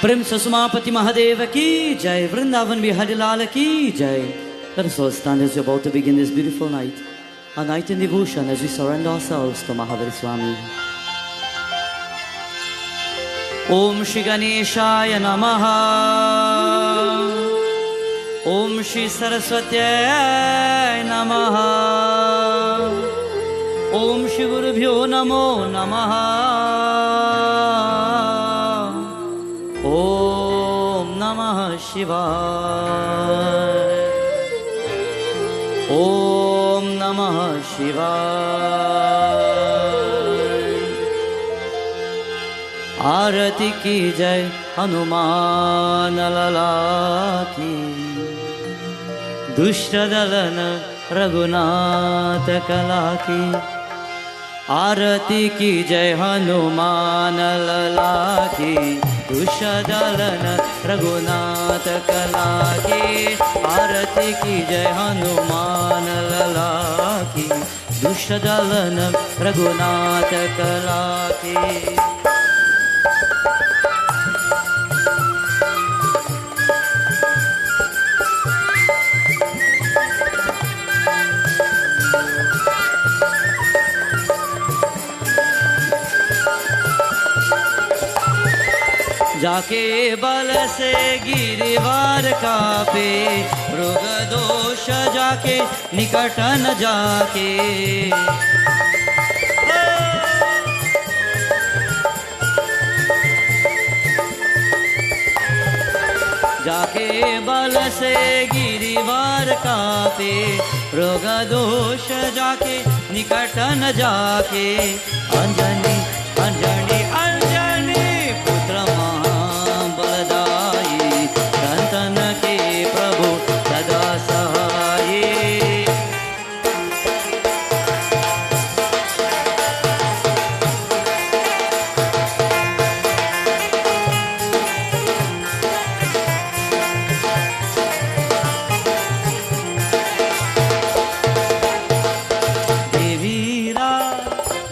प्रेम से सुमापति महादेव की जय, वृंदावन बिहारी लाल की जय. Let us all stand as we're about to begin this beautiful night, a night in devotion as we surrender ourselves to Mahavir Swami. Om Shri Ganeshaya Namaha. Om Shri Saraswatyaya Namaha. Om Shri Gurubhyo Namo Namaha. Om Namah Shivaya. Om Namah Shivaya. आरती की जय हनुमान लला की, दुष्ट दलन रघुनाथ कला की. आरती की जय हनुमान लला की, दुष्ट दलन रघुनाथ कला की. आरती की जय हनुमान लला की, दुष्ट दलन रघुनाथ कला की. जाके बल से गिरिवार कापे, मृग दोष जाके निकट न जाके. जाके बल से गिरिवार कापे, मृग दोष जाके निकट न जाके. अंजनी अंजनी अंजनी पुत्र महाबलदाई, संतन के प्रभु सदा सहाये.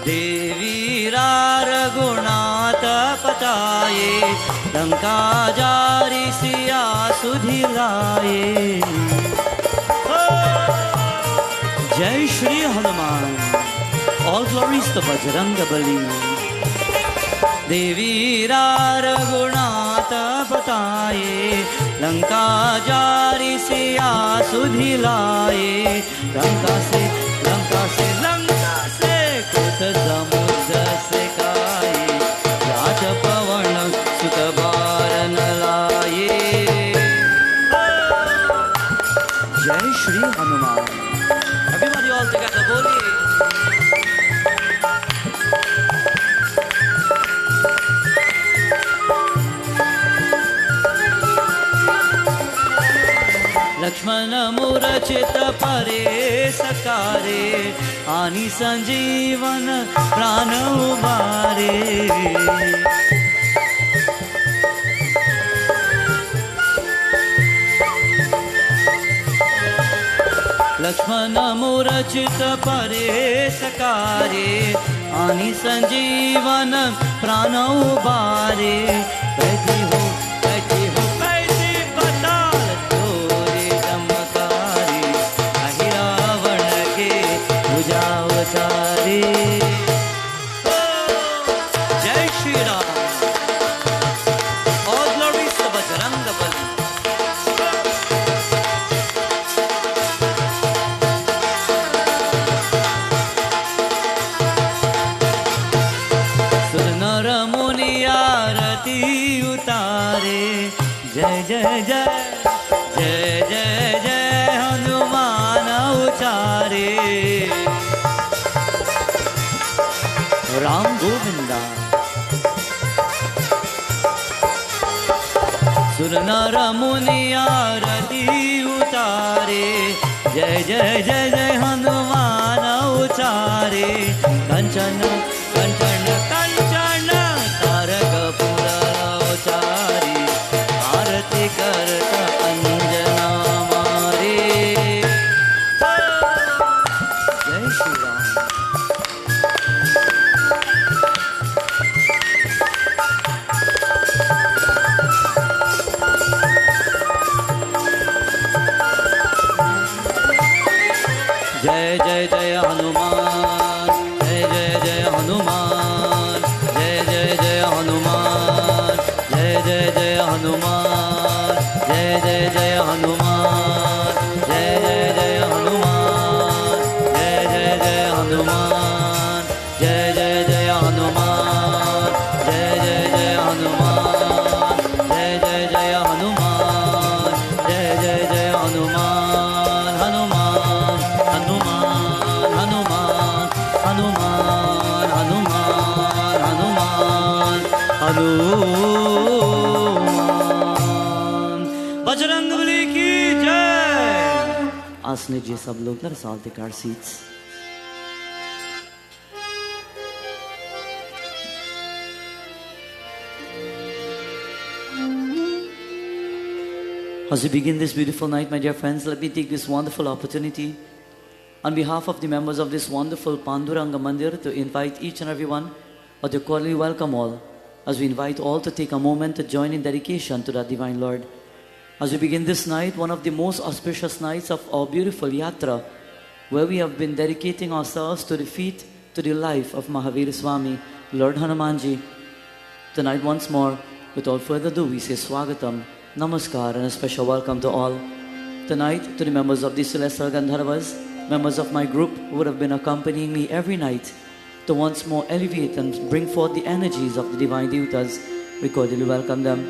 देवीरा रघुनाथ पताये, लंका जारी सिया सुधिलाए. जय Shri Hanuman. All glories to Bajrang Bali. देवीरा Raghunath पताये, Lanka जारी सिया सुधिलाए. लंका से कुत समुद्र से काये, राज पवन सुत बारन लाए. जय Shri Hanuman. Everybody all together बोलिए. लक्ष्मण मूरचित परे सकारे, आनि संजीवन प्राण उबारे. लक्ष्मण मूरचित परे सकारे, आनि संजीवन प्राण उबारे. कैसी हो जय Shri Ram. All glories to Bajrang Bali. सुर नर मुनि आरती उतारे, जय जय जय जय जय जय हनुमान उचारे. राम गोविंदा. सुर नर मुनि आरती उतारे, जय जय जय जय हनुमान उचारे. कंचन कंचन कंचन तारक पुराचारी, आरती करता अंजना मारे. जय श्री राम. हनुमान। बजरंगबली की जय। आसन लीजिए सब लोग, let us all take our seats. As we begin this beautiful night, my dear friends, let me take this wonderful opportunity on behalf of the members of this wonderful Panduranga Mandir to invite each and everyone, or to cordially welcome all, as we invite all to take a moment to join in dedication to the Divine Lord. As we begin this night, one of the most auspicious nights of our beautiful Yatra, where we have been dedicating ourselves to the feet, to the life of Mahavir Swami, Lord Hanumanji. Tonight once more, without further ado, we say Swagatam, Namaskar, and a special welcome to all. Tonight, to the members of the Celestial Gandharvas, members of my group who would have been accompanying me every night to once more elevate and bring forth the energies of the Divine Devatas, we cordially welcome them.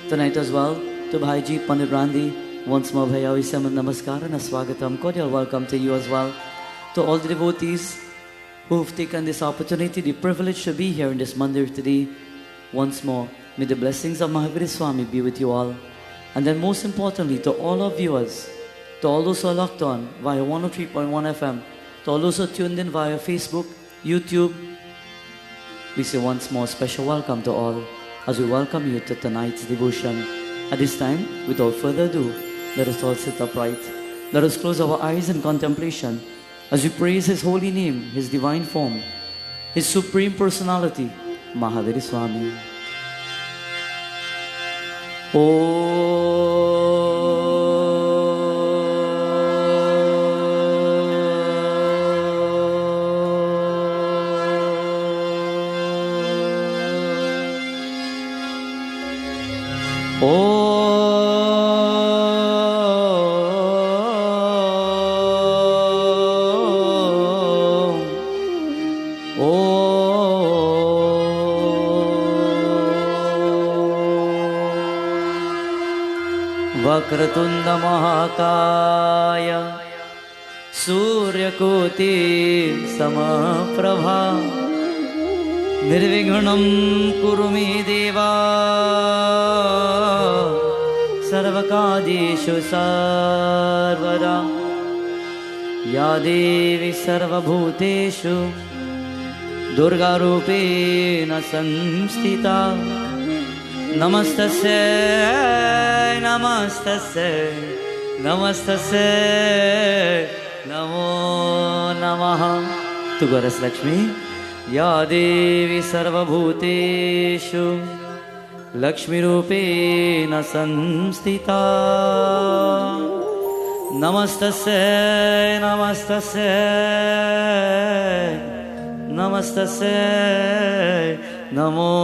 Tonight as well, to Bhaiji Pandit Randi, once more Bhaiya Visam and Namaskar and a Swagatam, cordial welcome to you as well. To all the devotees who have taken this opportunity, the privilege to be here in this mandir today, once more, may the blessings of Mahavir Swami be with you all. And then most importantly, to all our viewers, to all those who are locked on via 103.1 FM, to all those who are tuned in via Facebook, YouTube, we say once more special welcome to all as we welcome you to tonight's devotion. At this time, without further ado, let us all sit upright. Let us close our eyes in contemplation as we praise His holy name, His divine form, His supreme personality, Mahavir Swami. Vakratunda महाकाय सूर्यकोटि समप्रभा निर्विघ्नं कुरु मे देवा सर्वकार्येषु सर्वदा या देवी सर्वभूतेषु दुर्गारूपेण संस्थिता नमस्तस्यै नमस्तस्यै नमस्तस्यै नमो नमः। To Goddess Lakshmi, या देवी सर्वभूतेषु लक्ष्मीरूपेण संस्थिता नमस्तस्यै नमस्तस्यै नमस्तस्यै नमो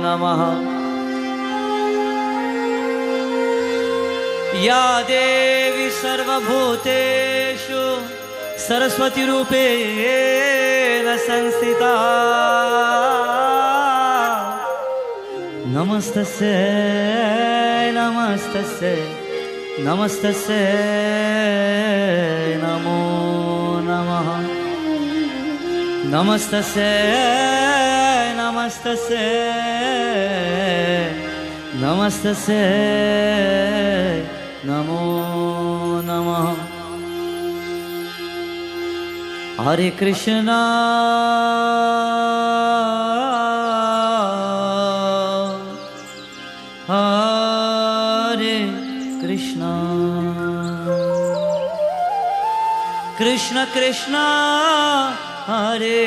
नमः। या देवी सर्वभूतेषु सरस्वती रूपेण संस्थिता नमस्तस्यै नमस्तस्यै नमस्तस्यै नमो नमः। नमस्तस्यै नमस्तस्यै नमस्तस्यै नमो नमः। हरे कृष्णा हरे कृष्णा कृष्ण कृष्ण हरे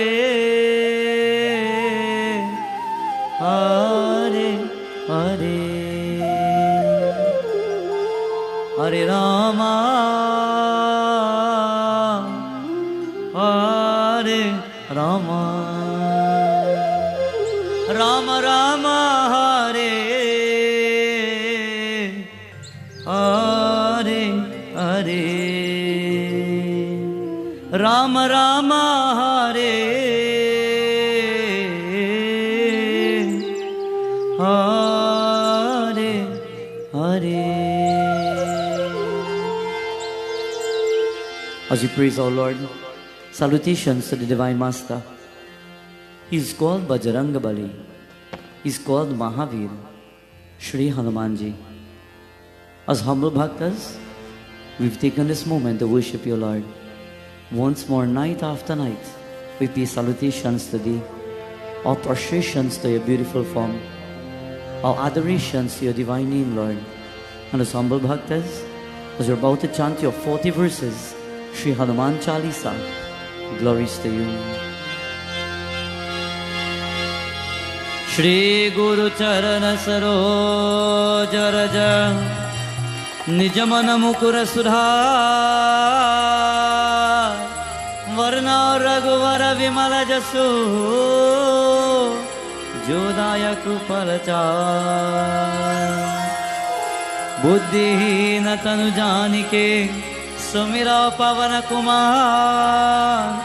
हरे हरे हरे रामा हरे Rama Ram Ram Hare Hare Hare Ram Ram Hare Hare Hare. As we praise our Lord, salutations to the Divine Master. He is called Bajrangabali. is called Mahavir, Shri Hanumanji. As humble bhaktas, we've taken this moment to worship you, Lord. Once more, night after night, we pay salutations to Thee, our prostrations to Your beautiful form, our adorations to Your divine name, Lord. And as humble bhaktas, as we're about to chant Your 40 verses, Shri Hanuman Chalisa, glories to You. Shri Guru Charana Saroj Raja Nijamana Mukura Sudha Varna Raguvara Vimala Jasu Jodaya Krupalacha Buddhihina Tanu Janike Sumira Pavana Kumar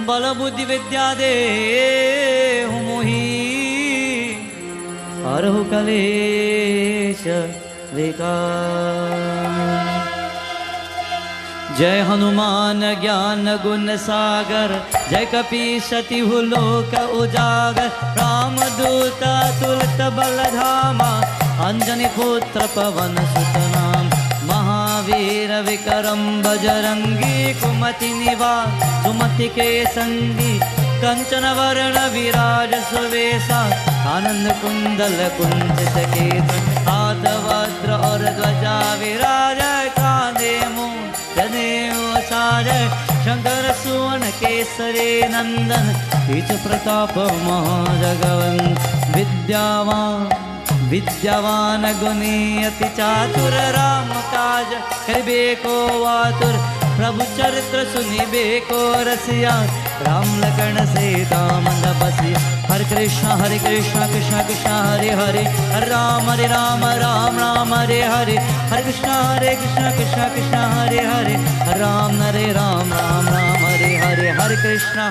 Bala Buddhi Vidya De Humuhi Arhu Kalesha Vikar Jai Hanuman Gyan Gun Sagar Jai Kapishati Huloka Ujagar Ramaduta Tulta Baladhama Anjani Putra Pavan Sutanam Mahavira Vikaram Bajarangi Kumati Niva Sumati Ke Sangi Kanchana Varana Viraja Suvesa Anand Kundala Kunjita Ketan Adavadra Aur Dvaja Viraja Kande Moon Janev Sajay Shankara Suvan Kesare Nandan Teja Pratapa Mahajagavan Vidyavan Guni Ati Chatur Ram Kaj Karibe Ko Vatur Prabhu Charitra Sunibe Ko Rasiya Ram Lakana Sita Mandapasi Hare Krishna Krishna Krishna Hare Hare Hare Ram Ram Ram Hare Hare Hare Krishna Krishna Krishna Hare Hare Hare Ram Ram Hare Hare Hare Krishna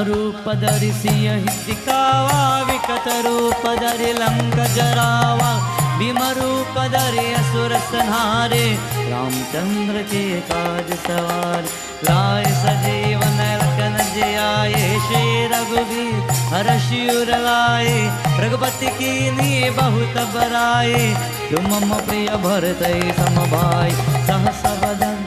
Rupa Dari Siya Hidikawa Vikata Rupa Dari Lanka Jarawa Bhima Rupa Dari Asura Sanhare Ramchandra Ke Kaj Sawar Lai Sajeevan Lakhan Jiyaye Shri Raghuvir Harashi Uralaye Raghupati Kini Bahuta Baraye Tumam Priya Bharatai Samabhai Sahasavadan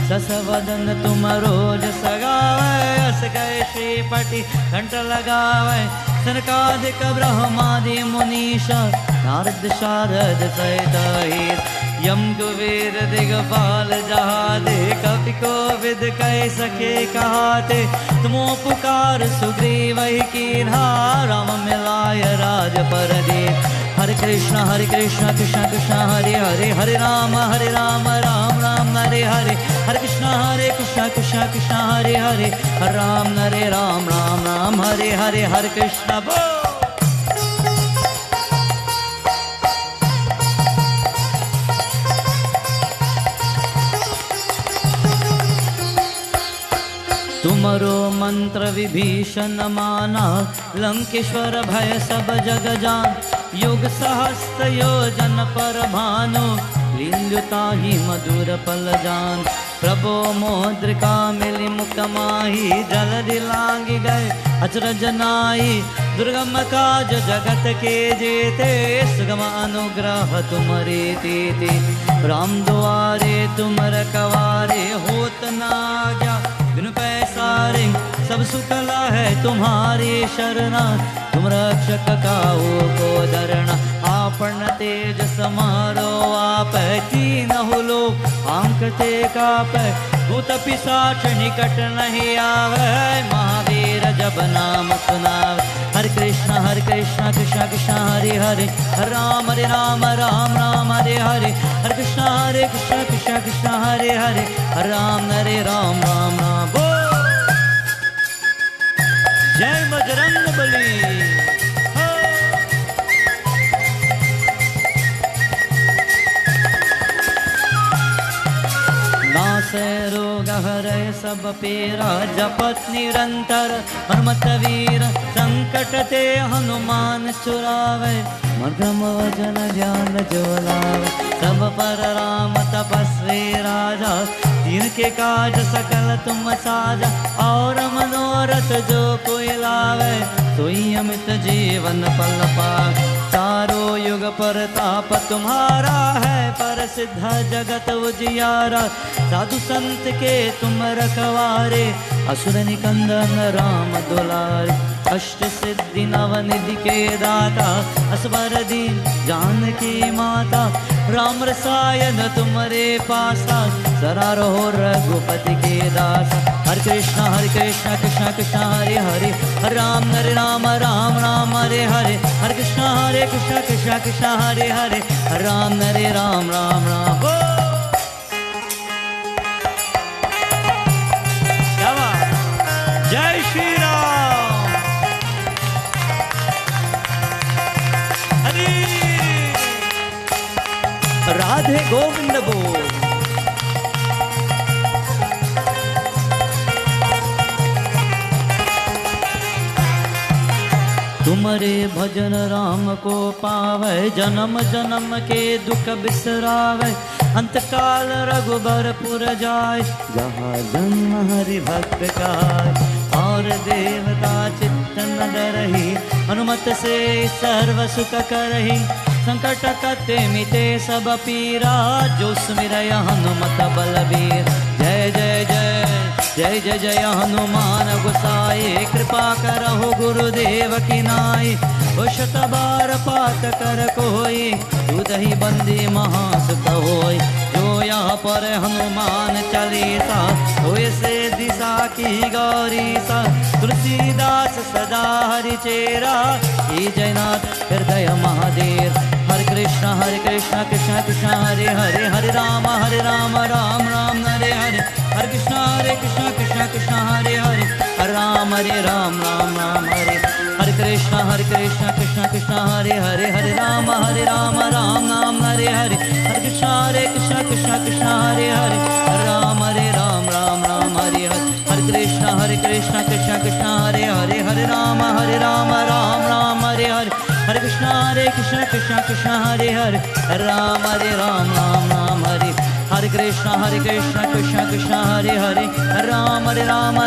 Sasavadan Tumaro Jasagavai Asgai Shripati Kanta Lagavai Sanakadika Brahmadi Munisha Narad Sharad Saitahir Yam Kuvir Digapal Jahade Kapiko Vid Kai Sakhe Kahate Tumo Pukar Sugrivahi Kinha Rama Milaya Raja Paradeep Hare Krishna Krishna Krishna Hare Hare Hare Rama Ram Ram Hare Hare Hare Krishna Krishna Krishna Hare Hare Hare Ram Ram Hare Hare Hare Krishna तुमरो मंत्र विभीषण माना लंकेश्वर भय सब जग जान युग सहस्त्र योजन पर भानु लील्युताहि मधुर पल जान प्रभो मोद्रिका मिली मुख माही जल दिलांगी गए अचरज नाई दुर्गम काज जगत के जेते सुगम अनुग्रह तुमरे तेते राम द्वारे तुम रखवारे होत ना आज्ञा बिनु पैसारे सब सुखला है तुम्हारे शरणा तुम रक्षक काहू को धरना आपण तेज समारो आप कीन हुलो आंकते काप भूत पिशाच निकट नहीं आवे महावीर जब नाम सुनावे हरे कृष्णा कृष्ण कृष्ण हरे हरे हरे राम राम हरे हरे हरे कृष्ण कृष्ण हरे हरे हरे राम राम बोल जय बजरंग बली नासै रोग हरै सब पीरा जपत निरंतर हनुमत वीर संकट ते हनुमान छुड़ावे मध्यम वचन ध्यान जो लावे, सब पर राम तपस्वी राजा, जिनके काज सकल तुम साजा, और मनोरथ जो कोई लावे, सोई अमित जीवन पल पावे। चारों युग पर ताप तुम्हारा है, पर सिद्ध जगत उजियारा, साधु संत के तुम रखवारे, असुर निकंदन राम दुलारे। अष्ट सिद्धि नवनिधि के दाता, असवर दीन जानकी माता, राम रसायन तुम्हारे पासा, सदा रहो रघुपति के दासा। हरे कृष्ण कृष्ण कृष्ण हरे हरे, हरे राम राम राम हरे हरे, हरे कृष्ण कृष्ण हरे हरे, हरे राम राम राम। क्या बात, जय श्री राम। हरे राधे गोविंद बोल। तुम्हारे भजन राम को पावे, जन्म जन्म के दुख बिसरावे, अंत काल रघुबरपुर जाय, जहाँ जन्म हरि भक्त का, और देवता चित्त न डरहि, हनुमत से सर्व सुख करहि, संकट कटे मिटे सब पीरा, जो सुमिरय हनुमत बलबीर। जय जय जय जय जय जय हनुमान गोसाई, कृपा करहु गुरुदेव की नाई, उषत बार पाठ कर कोई, दूधहि बंदी महासुख होई। जो यहाँ पर हनुमान चालीसा, होय से दिशा की गौरीसा, तुलसीदास सदा हरि चेरा, की जयनाथ हृदय महादेव। हरे कृष्ण कृष्ण कृष्ण हरे हरे, हरे राम राम राम हरे हरे, हरे कृष्ण कृष्ण हरे हरे, हरे राम राम हरे, हरे कृष्ण कृष्ण हरे हरे, हरे राम राम हरे हरे, हरे कृष्ण कृष्ण हरे हरे, हरे राम राम हरे हरे, हरे कृष्ण कृष्ण हरे हरे, हरे राम राम हरे हरे, हरे कृष्ण कृष्ण हरे हरे, हरे राम राम हरे, हरे कृष्ण कृष्ण हरे हरे, हरे राम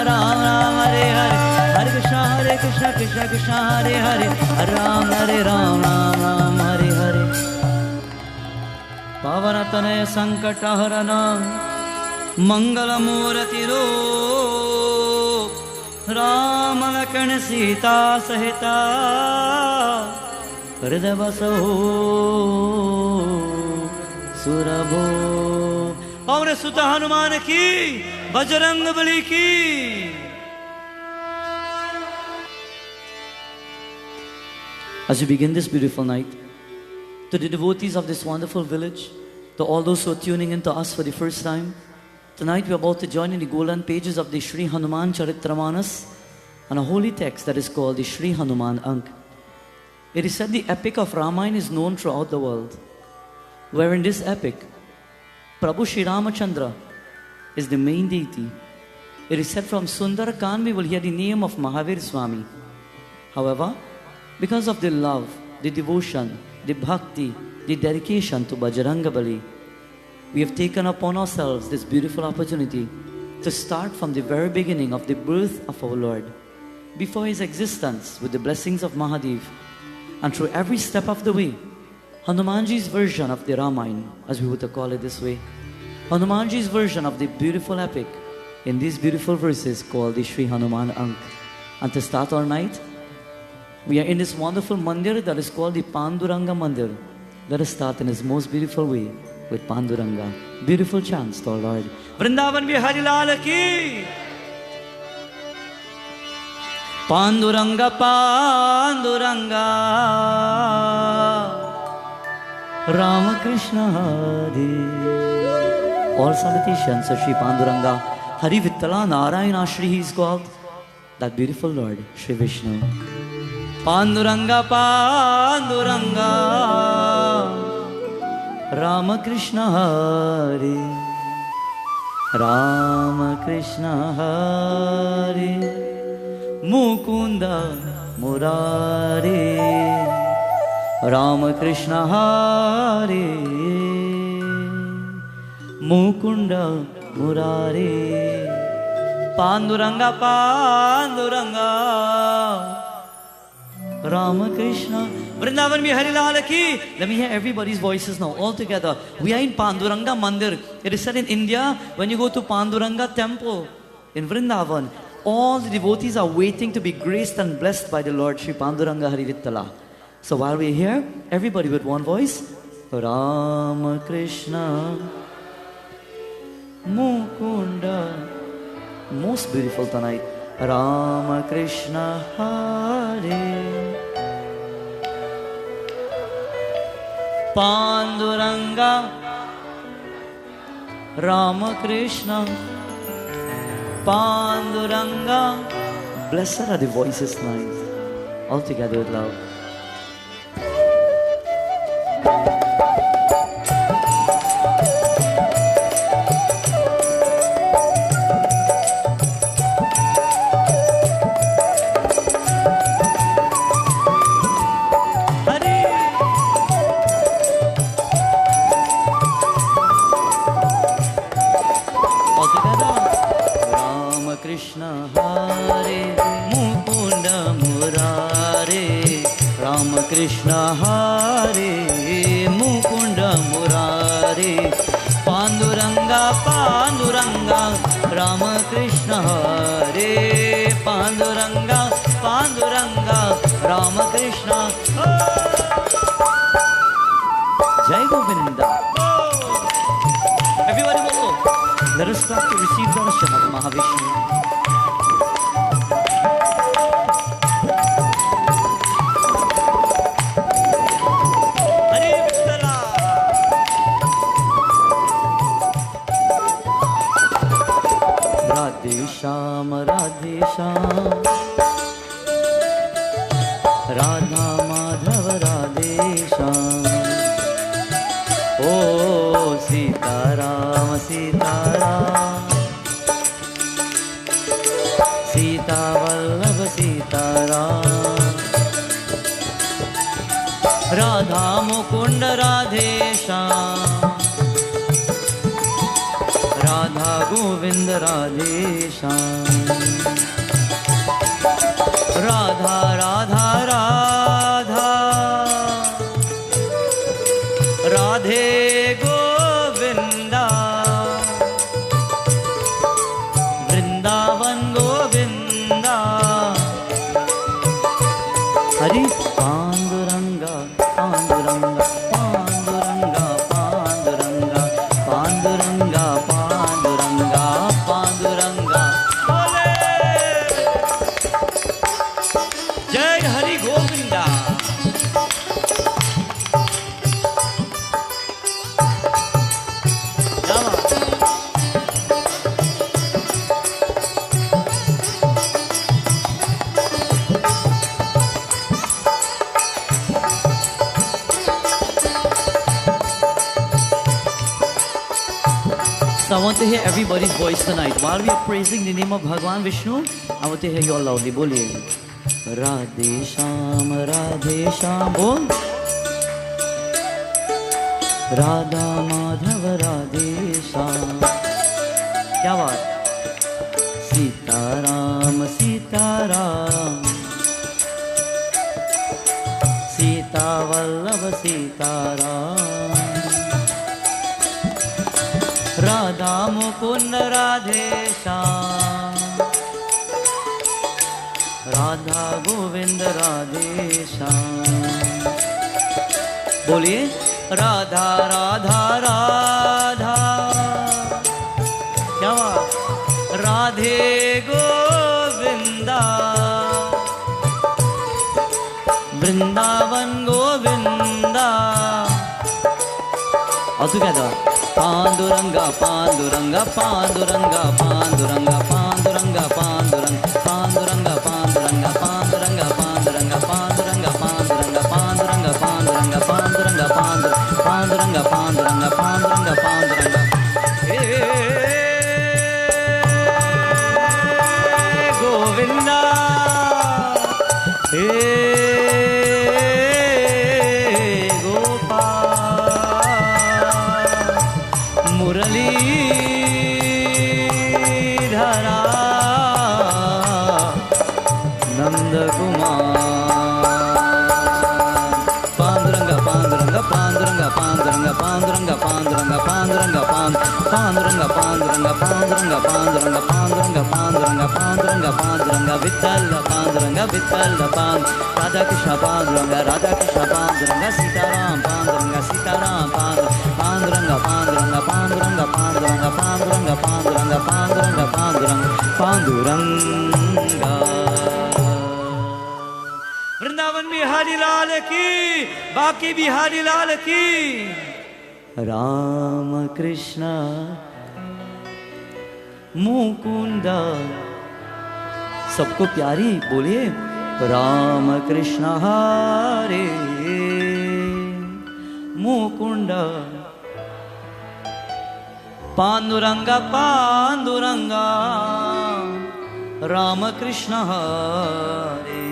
राम हरे हरे, हरे कृष्ण कृष्ण हरे हरे, हरे राम राम हरे हरे। पावन तनय संकट हरन, मंगल मूर्ति रूप, राम लखन सीता सहिता, हृदय बसो सुरभो। पवन सुत हनुमान की, बजरंग बली की। As we begin this beautiful night, to the devotees of this wonderful village, to all those who are tuning in to us for the first time, tonight we are about to join in the golden pages of the Sri Hanuman Charitramanas on a holy text that is called the Sri Hanuman Ank. It is said the epic of Ramayana is known throughout the world, where in this epic, Prabhu Sri Ramachandra is the main deity. It is said from Sundarakand we will hear the name of Mahavir Swami. However, because of the love, the devotion, the bhakti, the dedication to Bajrangabali, we have taken upon ourselves this beautiful opportunity to start from the very beginning of the birth of our Lord, before His existence with the blessings of Mahadev, and through every step of the way, Hanumanji's version of the Ramayana, as we would call it this way, Hanumanji's version of the beautiful epic in these beautiful verses called the Sri Hanuman Ank. And to start our night, we are in this wonderful mandir that is called the Panduranga Mandir. Let us start in His most beautiful way with Panduranga. Beautiful chants to our Lord. Vrindavan Bihari Lal ki. Panduranga, Panduranga, Ramakrishna Hare. All salutations to Sri Panduranga. Hari Vittala Narayana Shri, he is called. That beautiful Lord, Shri Vishnu. Panduranga, Panduranga, Ramakrishna Hare, Ramakrishna Hare, Mukunda Murari, Ram Krishna Hare, Mukunda Murare, Panduranga Panduranga, Rama Krishna. Vrindavan Bihari Lal ki. Let me hear everybody's voices now, all together. We are in Panduranga Mandir. It is said in India, when you go to Panduranga temple in Vrindavan, all the devotees are waiting to be graced and blessed by the Lord Sri Panduranga Hari Vittala. So while we're here, everybody with one voice, Rama Krishna Mukunda. Most beautiful tonight. Rama Krishna Hare, Panduranga, Rama Krishna, Panduranga. Blessed are the voices tonight, all together with love. Krishna Hare, Mukunda Murare, Rama Krishna Hare, Mukunda Murare, Panduranga Panduranga, Rama Krishna Hare, Panduranga Panduranga, Rama Krishna. Jai Govinda. Everybody bolo. Let us start to receive darshan of Mahavishnu. Radhe Shyam, Radhe Shyam, Radha Madhava, Radhe Shyam. Oh, Sita Ram, Sita Ram, Sita Vallabha, Sita Ram, Radha Mukunda, Radhe Shyam, Radha Govinda, Radhe Shyam, Radha Radha Radha, Radhe Govinda, Vrindavan Govinda, Hari Panduranga, Panduranga, Panduranga, Panduranga, Panduranga, Panduranga, Panduranga. Bole! Jai Hari Govinda. So I want to hear everybody's voice tonight. While we are praising the name of Bhagwan Vishnu, I want to hear you all loudly. Boliye. Radhe Shyam, Radhe Shyam. Bol. Radha Madhava, Radhe Shyam. Kya baat? Sita Ram, Sita Ram, Sita Vallabha, Sita Ram, Radha Mukunda, Radhe Shyam, Radha Govinda, Radhe Shyam. बोलिए राधा राधा राधा. क्या बात? Radhe Govinda, Vrindavan Govinda. All together. Panduranga, Panduranga, Panduranga, Panduranga, Panduranga, Panduranga, Panduranga, Panduranga, Panduranga, Panduranga, Panduranga, Panduranga, Panduranga, Panduranga, Panduranga, Panduranga, Panduranga, Panduranga, Panduranga. Hey Govinda, hey Panduranga, Panduranga, Panduranga, Panduranga, Panduranga, Panduranga, Panduranga, Panduranga, Panduranga, Panduranga, Panduranga, Panduranga, Vittala, Panduranga, Vittala, Radha Krishna, Panduranga, Radha Krishna, Panduranga, Sitaram, Panduranga, Sitaram, Panduranga, Panduranga, Panduranga, Panduranga, Panduranga, Panduranga, Panduranga, Panduranga, Panduranga. Vrindavan Bihari लाल की, बाकी बिहारी लाल की। राम कृष्ण मुकुंद, सबको प्यारी बोलिए राम कृष्ण हरे मुकुंद, पांडुरंगा पांडुरंगा, राम कृष्ण हरे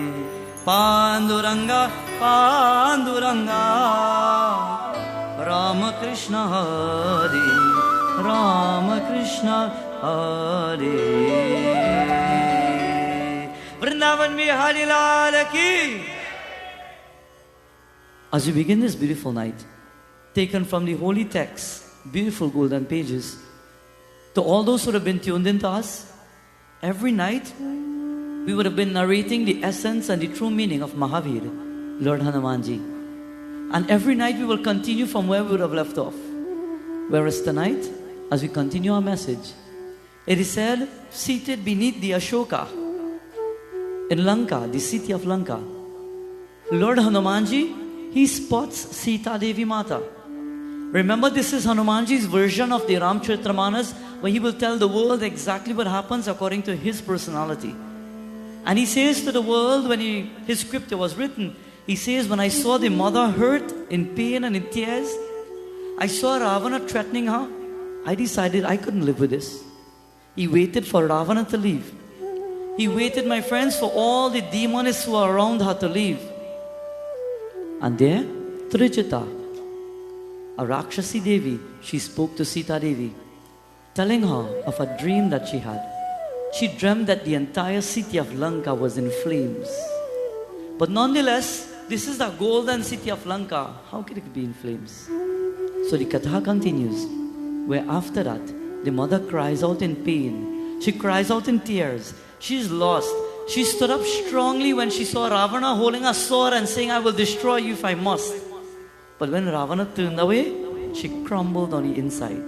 पांडुरंगा पांडुरंगा, राम कृष्ण हरे राम कृष्ण हरे। वृंदावन बिहारी लाल की। As we begin this beautiful night, taken from the holy text, beautiful golden pages, to all those who have been tuned into us, every night we would have been narrating the essence and the true meaning of Mahavir, Lord Hanumanji. And every night we will continue from where we would have left off. Whereas tonight, as we continue our message, it is said, seated beneath the Ashoka in Lanka, the city of Lanka, Lord Hanumanji, he spots Sita Devi Mata. Remember, this is Hanumanji's version of the Ramcharitamanas, where he will tell the world exactly what happens according to his personality. And he says to the world, when his scripture was written, he says, when I saw the mother hurt, in pain and in tears, I saw Ravana threatening her, I decided I couldn't live with this. He waited for Ravana to leave. He waited, my friends, for all the demonists who are around her to leave. And there, Trijita, a Rakshasi Devi, she spoke to Sita Devi, telling her of a dream that she had. She dreamt that the entire city of Lanka was in flames. But nonetheless, this is the golden city of Lanka. How could it be in flames? So the Katha continues, where after that, the mother cries out in pain. She cries out in tears. She is lost. She stood up strongly when she saw Ravana holding a sword and saying, I will destroy you if I must. But when Ravana turned away, she crumbled on the inside.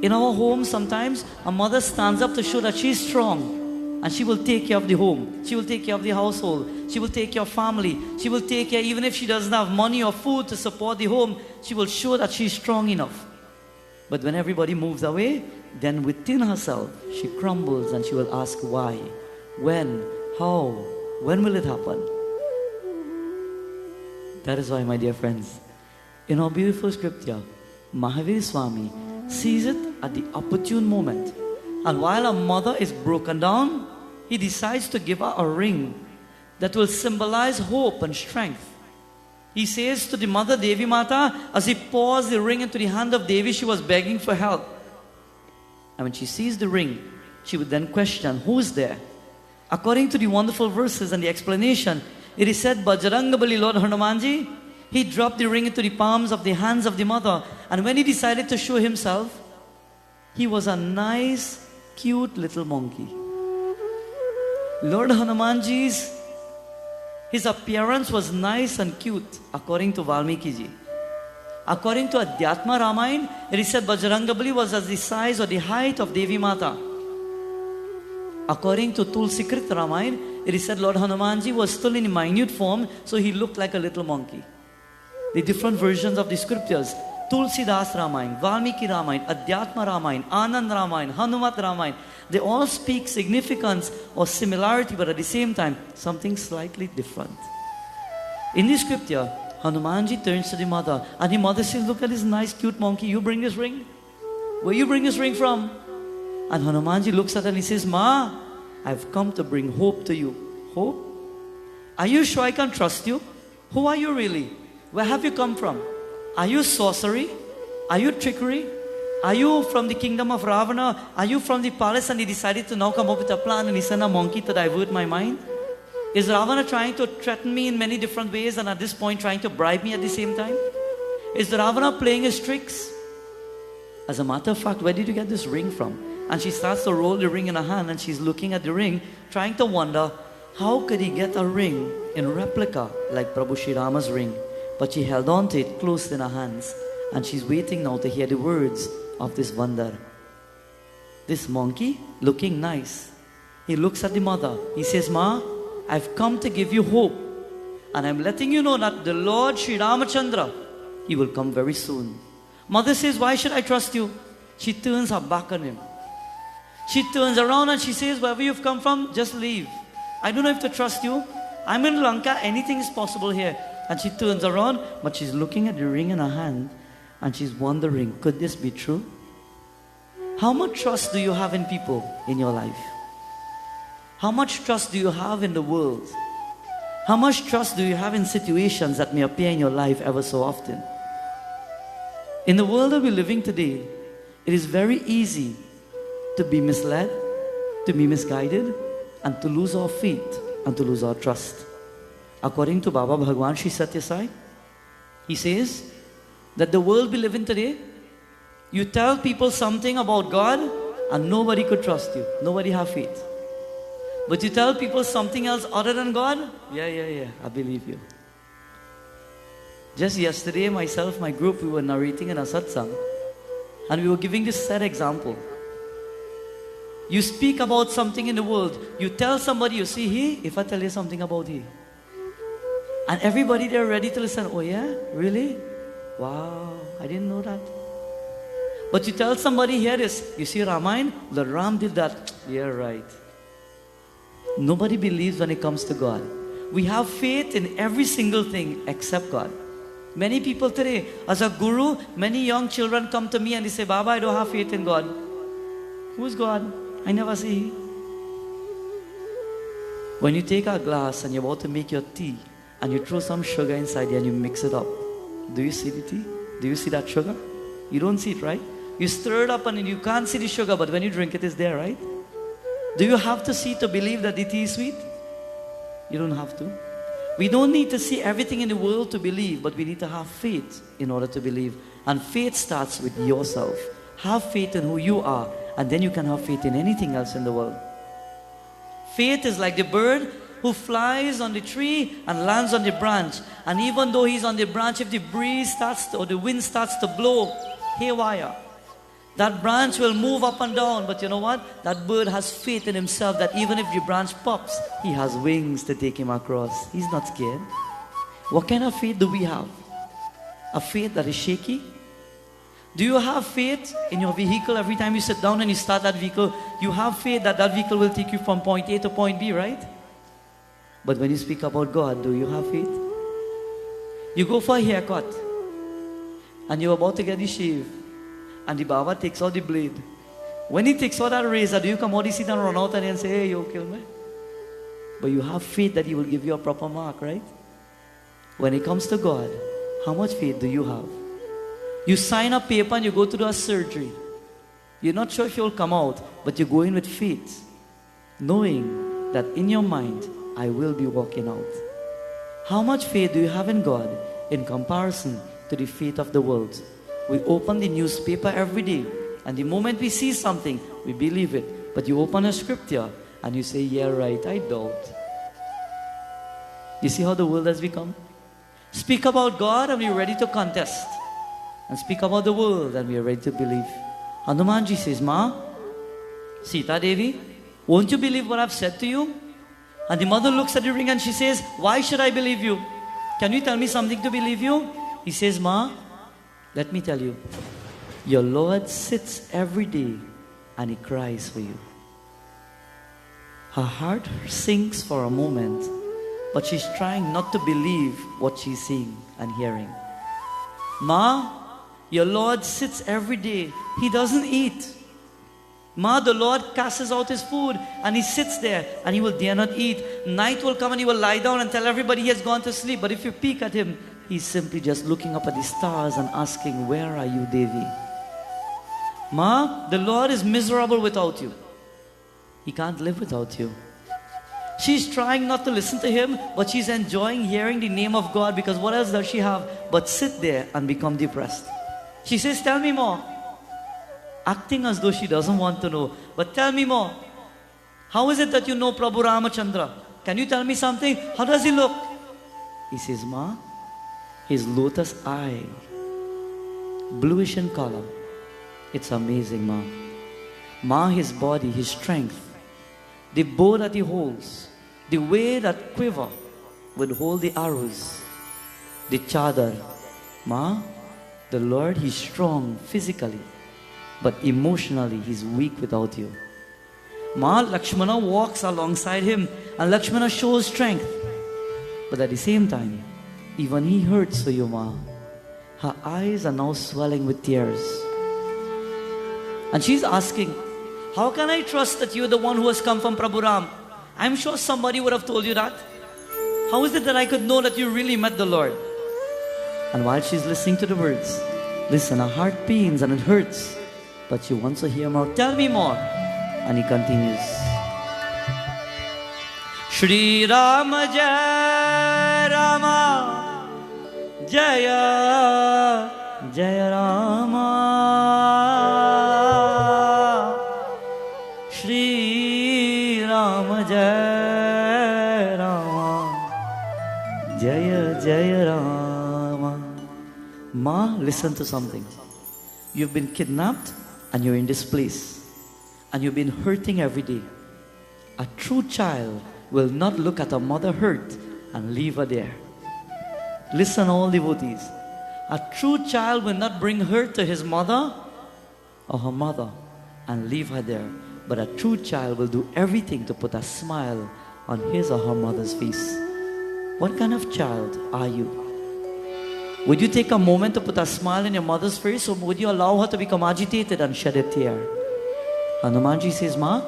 In our home, sometimes a mother stands up to show that she is strong and she will take care of the home. She will take care of the household. She will take care of family. She will take care, even if she doesn't have money or food to support the home, she will show that she is strong enough. But when everybody moves away, then within herself, she crumbles and she will ask why, when, how, when will it happen? That is why, my dear friends, in our beautiful scripture, Mahavir Swami sees it at the opportune moment. And while a mother is broken down, he decides to give her a ring that will symbolize hope and strength. He says to the mother Devi Mata, as he pours the ring into the hand of Devi, she was begging for help. And when she sees the ring, she would then question, who is there? According to the wonderful verses and the explanation, it is said, Bajrangabali, Lord Hanumanji, he dropped the ring into the palms of the hands of the mother. And when he decided to show himself, he was a nice, cute little monkey. Lord Hanumanji's, his appearance was nice and cute, according to Valmiki ji. According to Adhyatma Ramayana, it is said Bajrangabali was as the size or the height of Devi Mata. According to Tulsikrit Ramayana, it is said Lord Hanumanji was still in minute form, so he looked like a little monkey. The different versions of the scriptures, Tulsidas Ramayana, Valmiki Ramayana, Adhyatma Ramayana, Anand Ramayana, Hanumat Ramayana, they all speak significance or similarity, but at the same time, something slightly different. In the scripture, Hanumanji turns to the mother, and the mother says, look at this nice cute monkey, you bring this ring? Where you bring this ring from? And Hanumanji looks at her and he says, Ma, I've come to bring hope to you. Hope? Are you sure I can trust you? Who are you really? Where have you come from? Are you sorcery? Are you trickery? Are you from the kingdom of Ravana? Are you from the palace and he decided to now come up with a plan and he sent a monkey to divert my mind? Is Ravana trying to threaten me in many different ways and at this point trying to bribe me at the same time? Is Ravana playing his tricks? As a matter of fact, where did you get this ring from? And she starts to roll the ring in her hand and she's looking at the ring, trying to wonder, how could he get a ring in replica like Prabhu Sri Rama's ring? But she held on to it close in her hands and she's waiting now to hear the words of this Vandar. This monkey, looking nice, he looks at the mother. He says, Ma, I've come to give you hope. And I'm letting you know that the Lord Sri Ramachandra, he will come very soon. Mother says, why should I trust you? She turns her back on him. She turns around and she says, wherever you've come from, just leave. I don't have to trust you. I'm in Lanka, anything is possible here. And she turns around, but she's looking at the ring in her hand and she's wondering, could this be true? How much trust do you have in people in your life? How much trust do you have in the world? How much trust do you have in situations that may appear in your life ever so often? In the world that we're living today, it is very easy to be misled, to be misguided, and to lose our faith and to lose our trust. According to Baba Bhagwan Sri Satya Sai, he says that the world we live in today, you tell people something about God and nobody could trust you. Nobody have faith. But you tell people something else other than God, yeah, I believe you. Just yesterday, myself, my group, we were narrating in a satsang and we were giving this sad example. You speak about something in the world. You tell somebody, you see, he, if I tell you something about he. And everybody there ready to listen. Oh yeah? Really? Wow, I didn't know that. But you tell somebody, here this, you see Ramayana? The Ram did that. Yeah, right. Nobody believes when it comes to God. We have faith in every single thing except God. Many people today, as a guru, many young children come to me and they say, Baba, I don't have faith in God. Who's God? I never see. When you take a glass and you're about to make your tea and you throw some sugar inside it and you mix it up, do you see the tea? Do you see that sugar? You don't see it, right? You stir it up and you can't see the sugar, but when you drink it, it's there, right? Do you have to see to believe that the tea is sweet? You don't have to. We don't need to see everything in the world to believe, but we need to have faith in order to believe. And faith starts with yourself. Have faith in who you are, and then you can have faith in anything else in the world. Faith is like the bird who flies on the tree and lands on the branch. And even though he's on the branch, if the breeze starts to, or the wind starts to blow haywire, that branch will move up and down. But you know what? That bird has faith in himself that even if the branch pops, he has wings to take him across. He's not scared. What kind of faith do we have? A faith that is shaky? Do you have faith in your vehicle every time you sit down and you start that vehicle? You have faith that that vehicle will take you from point A to point B, right? But when you speak about God, do you have faith? You go for a haircut and you're about to get the shave and the Baba takes out the blade. When he takes out that razor, do you come out the seat and run out and say, hey, you kill me? But you have faith that he will give you a proper mark, right? When it comes to God, how much faith do you have? You sign a paper and you go to do a surgery. You're not sure if you'll come out, but you go in with faith, knowing that in your mind, I will be walking out. How much faith do you have in God in comparison to the faith of the world? We open the newspaper every day, and the moment we see something, we believe it. But you open a scripture, and you say, yeah, right, I doubt. You see how the world has become? Speak about God, and we're ready to contest. And speak about the world, and we are ready to believe. Hanumanji says, Ma, Sita Devi, won't you believe what I've said to you? And the mother looks at the ring and she says, why should I believe you? Can you tell me something to believe you? He says, Ma, let me tell you, your Lord sits every day and he cries for you. Her heart sinks for a moment, but she's trying not to believe what she's seeing and hearing. Ma, your Lord sits every day. He doesn't eat. Ma, the Lord casts out his food and he sits there and he will dare not eat. Night will come and he will lie down and tell everybody he has gone to sleep. But if you peek at him, he's simply just looking up at the stars and asking, where are you, Devi? Ma, the Lord is miserable without you. He can't live without you. She's trying not to listen to him, but she's enjoying hearing the name of God, because what else does she have but sit there and become depressed? She says, tell me more. Acting as though she doesn't want to know. But tell me more. How is it that you know Prabhu Ramachandra? Can you tell me something? How does he look? He says, Ma, his lotus eye, bluish in color. It's amazing, Ma. Ma, his body, his strength, the bow that he holds, the way that quiver would hold the arrows, the chadar. Ma, the Lord, he's strong physically, but emotionally he's weak without you. Ma, Lakshmana walks alongside him, and Lakshmana shows strength. But at the same time, even he hurts for you, Ma. Her eyes are now swelling with tears. And she's asking, how can I trust that you're the one who has come from Prabhu Ram? I'm sure somebody would have told you that. How is it that I could know that you really met the Lord? And while she's listening to the words, listen, her heart pains and it hurts, but she wants to hear more. Tell me more. And he continues. Shri Rama Jaya Rama Jaya Jaya Rama Shri Rama Jaya Rama Jaya Jaya Rama. Ma, listen to something. You've been kidnapped and you're in this place. And you've been hurting every day. A true child will not look at a mother hurt and leave her there. Listen, all devotees. A true child will not bring hurt to his mother or her mother and leave her there. But a true child will do everything to put a smile on his or her mother's face. What kind of child are you? Would you take a moment to put a smile on your mother's face, or would you allow her to become agitated and shed a tear? Hanumanji says, Ma,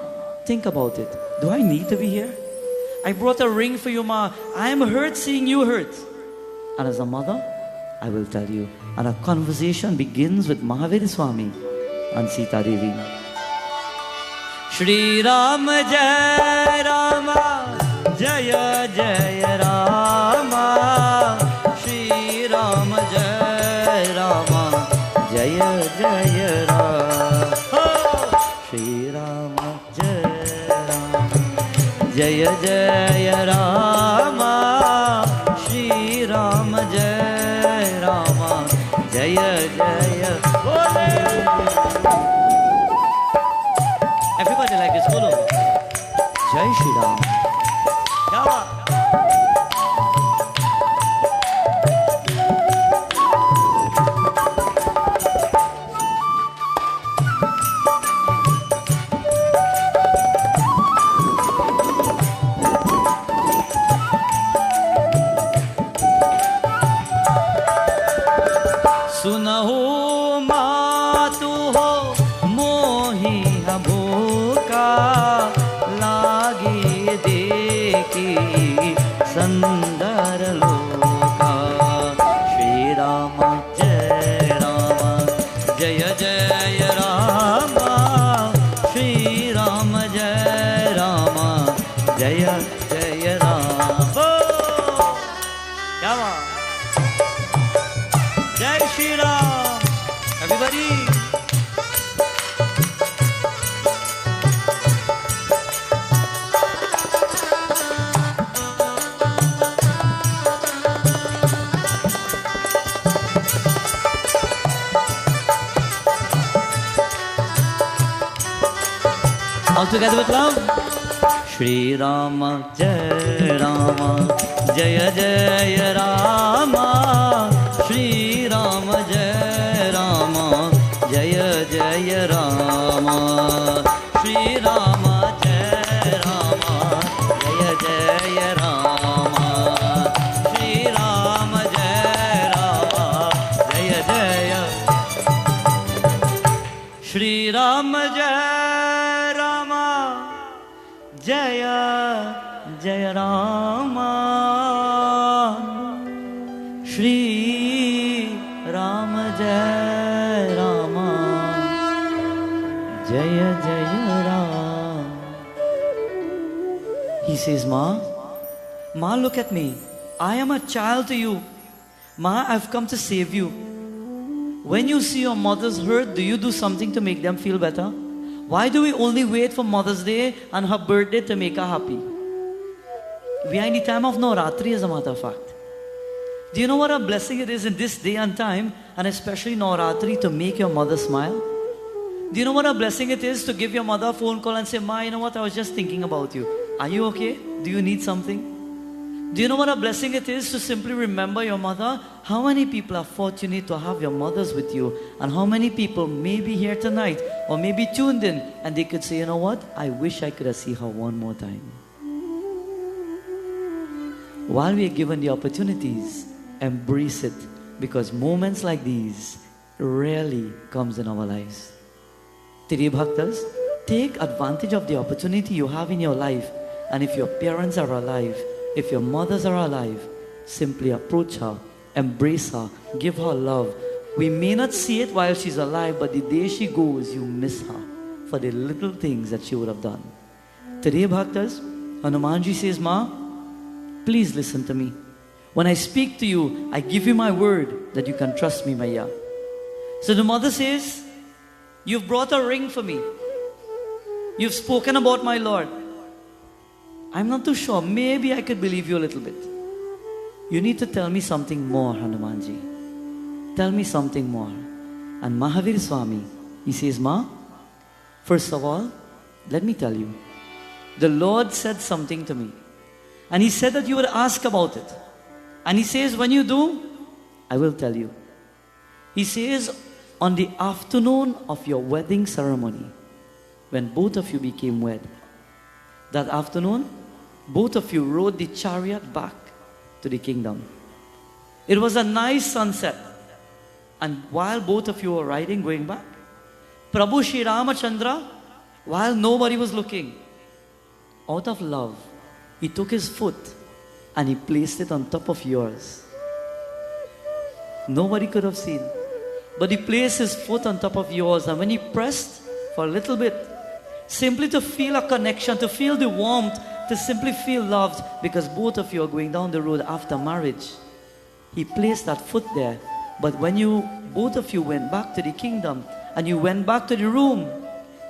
think about it. Do I need to be here? I brought a ring for you, Ma. I am hurt seeing you hurt. And as a mother, I will tell you. And our conversation begins with Mahavir Swami and Sita Devi. Shri Rama Jaya Rama Jaya Jaya Rama Shri Rama Jaya Rama Jaya Jaya Rama Shri Rama Jaya Rama Jaya Jaya Rama Shri Rama Jaya Rama Jaya Jaya. Everybody like this, follow. Jai Shri Ram. सुनहो मातु हो मोहि भूखा लागे देखी सुंदर लोका श्री राम जय जय राम श्री राम जय जय राम क्या बात Jai Shri Ram. Everybody. All together with love. Shri Rama Jai Rama Jaya Jaya Rama Shri Rama Jaya Rama Jaya Jaya Rama Shri Rama Jaya Rama Jaya Jaya Rama Shri Rama Jaya Rama Jaya Jaya Shri Rama Jaya Rama Jaya Jaya Rama Shri Rama Jaya Rama Jaya Jaya Rama. He says, Ma, look at me. I am a child to you. Ma, I've come to save you. When you see your mothers hurt, do you do something to make them feel better? Why do we only wait for Mother's Day and her birthday to make her happy? We are in the time of Navratri, as a matter of fact. Do you know what a blessing it is in this day and time, and especially Navratri, to make your mother smile? Do you know what a blessing it is to give your mother a phone call and say, Ma, you know what, I was just thinking about you. Are you okay? Do you need something? Do you know what a blessing it is to simply remember your mother? How many people are fortunate to have your mothers with you? And how many people may be here tonight or may be tuned in and they could say, you know what, I wish I could have seen her one more time. While we are given the opportunities, embrace it, because moments like these rarely comes in our lives. Today, Bhaktas, take advantage of the opportunity you have in your life, and if your parents are alive, if your mothers are alive, simply approach her, embrace her, give her love. We may not see it while she's alive, but the day she goes, you miss her for the little things that she would have done. Today, Bhaktas, Hanumanji says, Ma, please listen to me. When I speak to you, I give you my word that you can trust me, Maya. So the mother says, you've brought a ring for me. You've spoken about my Lord. I'm not too sure. Maybe I could believe you a little bit. You need to tell me something more, Hanumanji. Tell me something more. And Mahavir Swami, he says, Ma, first of all, let me tell you, the Lord said something to me. And He said that you would ask about it. And He says, when you do, I will tell you. He says, on the afternoon of your wedding ceremony, when both of you became wed, that afternoon, both of you rode the chariot back to the kingdom. It was a nice sunset. And while both of you were riding, going back, Prabhu Shri Ramachandra, while nobody was looking, out of love, He took His foot and He placed it on top of yours. Nobody could have seen. But He placed His foot on top of yours, and when He pressed for a little bit, simply to feel a connection, to feel the warmth, to simply feel loved, because both of you are going down the road after marriage. He placed that foot there. But when both of you went back to the kingdom and you went back to the room,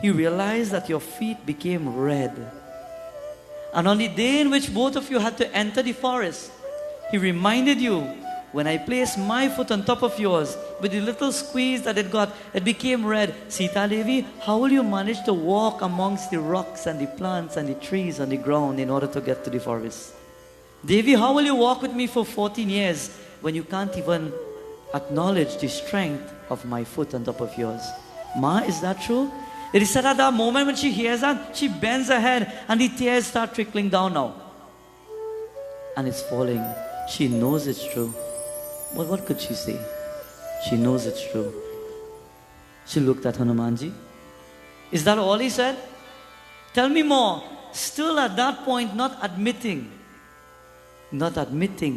He realized that your feet became red. And on the day in which both of you had to enter the forest, He reminded you, when I placed my foot on top of yours, with the little squeeze that it got, it became red. Sita Devi, how will you manage to walk amongst the rocks and the plants and the trees on the ground in order to get to the forest? Devi, how will you walk with me for 14 years when you can't even acknowledge the strength of my foot on top of yours? Ma, is that true? It is said at that moment when she hears that, she bends her head and the tears start trickling down now. And it's falling. She knows it's true. But what could she say? She knows it's true. She looked at Hanumanji. Is that all he said? Tell me more. Still at that point, not admitting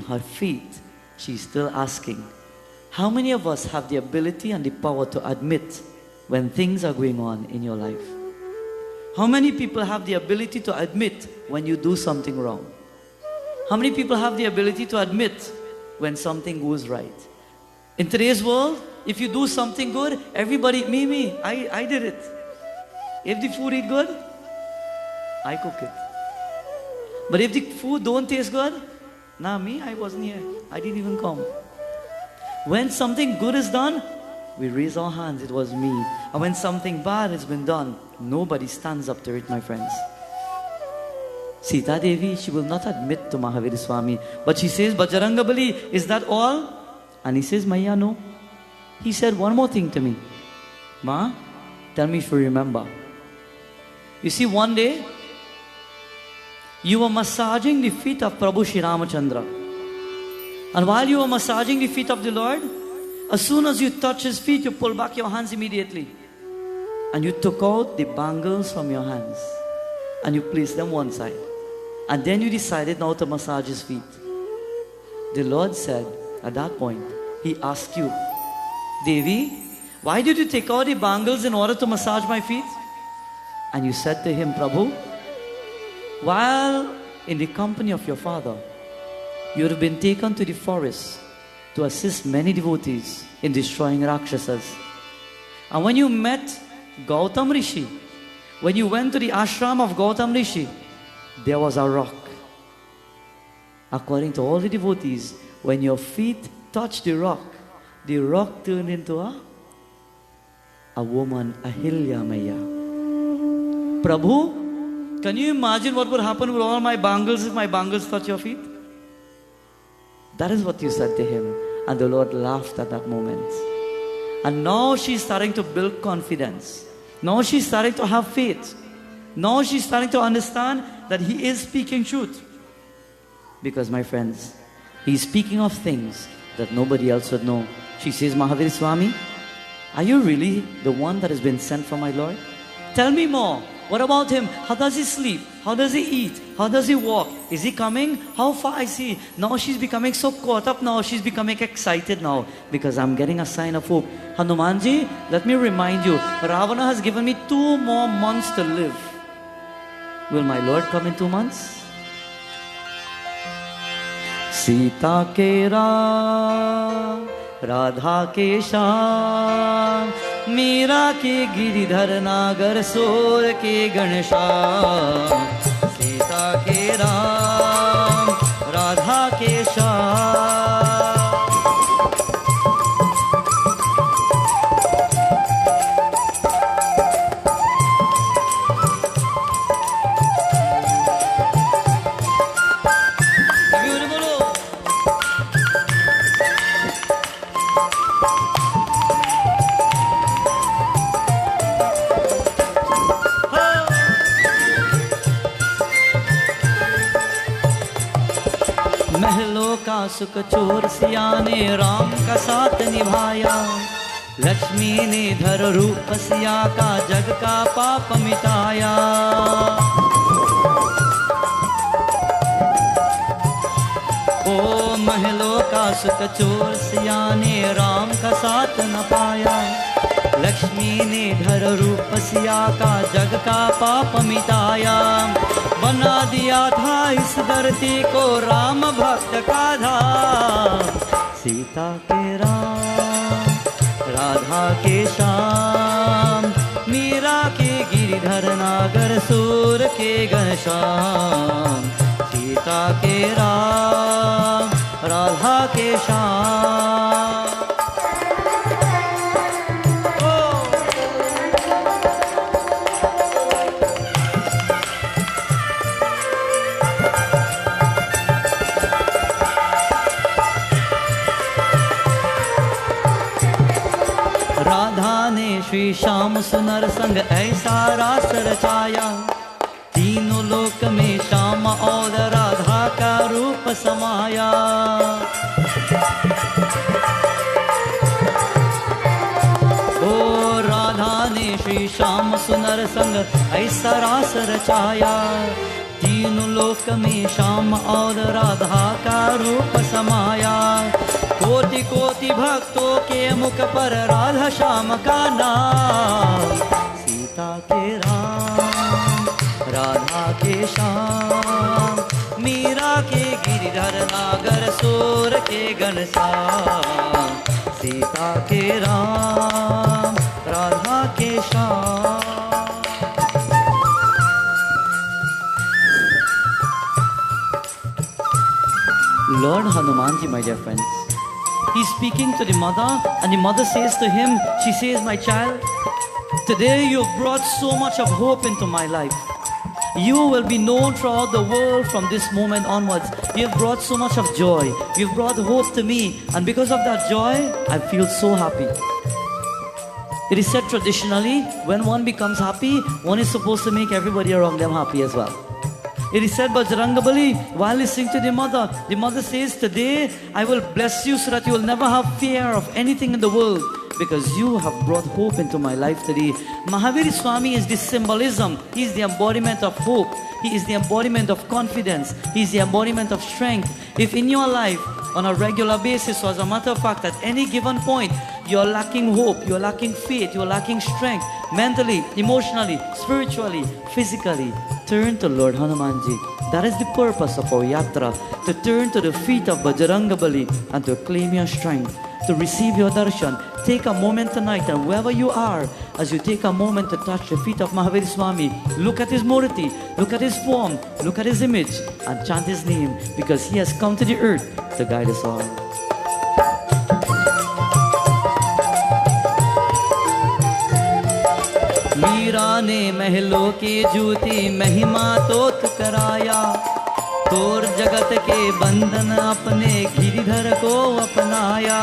her feet, she's still asking. How many of us have the ability and the power to admit when things are going on in your life? How many people have the ability to admit when you do something wrong? How many people have the ability to admit when something goes right? In today's world, if you do something good, everybody, I did it. If the food is good, I cook it. But if the food don't taste good, I wasn't here. I didn't even come. When something good is done, we raise our hands, it was me. And when something bad has been done, nobody stands up to it, my friends. Sita Devi, she will not admit to Mahavir Swami. But she says, Bajrangabali, is that all? And he says, Maya, no. He said one more thing to me. Ma, tell me if you remember. You see, one day, you were massaging the feet of Prabhu Shri Ramachandra. And while you were massaging the feet of the Lord, as soon as you touch His feet, you pull back your hands immediately. And you took out the bangles from your hands. And you placed them one side. And then you decided now to massage His feet. The Lord said, at that point, He asked you, Devi, why did you take out the bangles in order to massage my feet? And you said to Him, Prabhu, while in the company of your father, you would have been taken to the forest to assist many devotees in destroying Rakshasas. And when you met Gautam Rishi, when you went to the ashram of Gautam Rishi, there was a rock. According to all the devotees, when your feet touched the rock turned into a woman, Ahilya Maya. Prabhu, can you imagine what would happen with all my bangles if my bangles touch your feet? That is what you said to him. And the Lord laughed at that moment. And now she's starting to build confidence. Now she's starting to have faith. Now she's starting to understand that He is speaking truth. Because, my friends, He's speaking of things that nobody else would know. She says, Mahavir Swami, are you really the one that has been sent from my Lord? Tell me more. What about him? How does he sleep? How does he eat? How does he walk? Is he coming? How far is he? Now she's becoming so caught up now. She's becoming excited now because I'm getting a sign of hope. Hanumanji, let me remind you, Ravana has given me 2 more months to live. Will my Lord come in 2 months? Sita ke Ram, Radha ke Shyam, Meera के गिरिधर नागर सोर के गणेशाम, सीता के राम, राधा के श्याम. महलों का सुख चोर सिया ने राम का साथ निभाया, लक्ष्मी ने धर रूप सिया का जग का पाप मिटाया. ओ महलों का सुख चोर सिया ने राम का साथ न पाया, लक्ष्मी ने धर रूप सिया का जग का पाप मिटाया. बना दिया था इस धरती को राम भक्त का धाम, सीता के राम, राधा के श्याम, मीरा के गिरिधर नागर सूर के घनश्याम, सीता के राम, राधा के श्याम. राधा ने श्री श्याम सुनर संग ऐसा रास रचाया, तीनों लोक में श्याम और राधा का रूप समाया. ओ राधा ने श्री श्याम सुनर संग ऐसा रास रचाया, तीनों लोक में श्याम और राधा का रूप समाया. कोटि कोटि भक्तों के मुख पर राधा श्याम का नाम, सीता के राम, राधा के श्याम, मीरा के गिरिधर नागर सूर के घनश्याम, सीता के राम, राधा के Shyam. Lord Hanumanji, my dear friends, he's speaking to the mother, and the mother says to him, she says, my child, today you've brought so much of hope into my life. You will be known throughout the world from this moment onwards. You've brought so much of joy. You've brought hope to me, and because of that joy, I feel so happy. It is said traditionally, when one becomes happy, one is supposed to make everybody around them happy as well. It is said by Bajrangabali, while listening to the mother says, today I will bless you so that you will never have fear of anything in the world, because you have brought hope into my life today. Mahavir Swami is the symbolism. He is the embodiment of hope. He is the embodiment of confidence. He is the embodiment of strength. If in your life, on a regular basis, or as a matter of fact, at any given point, you're lacking hope, you're lacking faith, you're lacking strength, mentally, emotionally, spiritually, physically, turn to Lord Hanumanji. That is the purpose of our yatra, to turn to the feet of Bajrangbali and to claim your strength, to receive your darshan. Take a moment tonight, and wherever you are, as you take a moment to touch the feet of Mahavir Swami, look at his murti, look at his form, look at his image, and chant his name, because he has come to the earth to guide us all. Meera ने महलों की जूती महिमा तोत कराया, तोर जगत के बंधन अपने गिरिधर को अपनाया।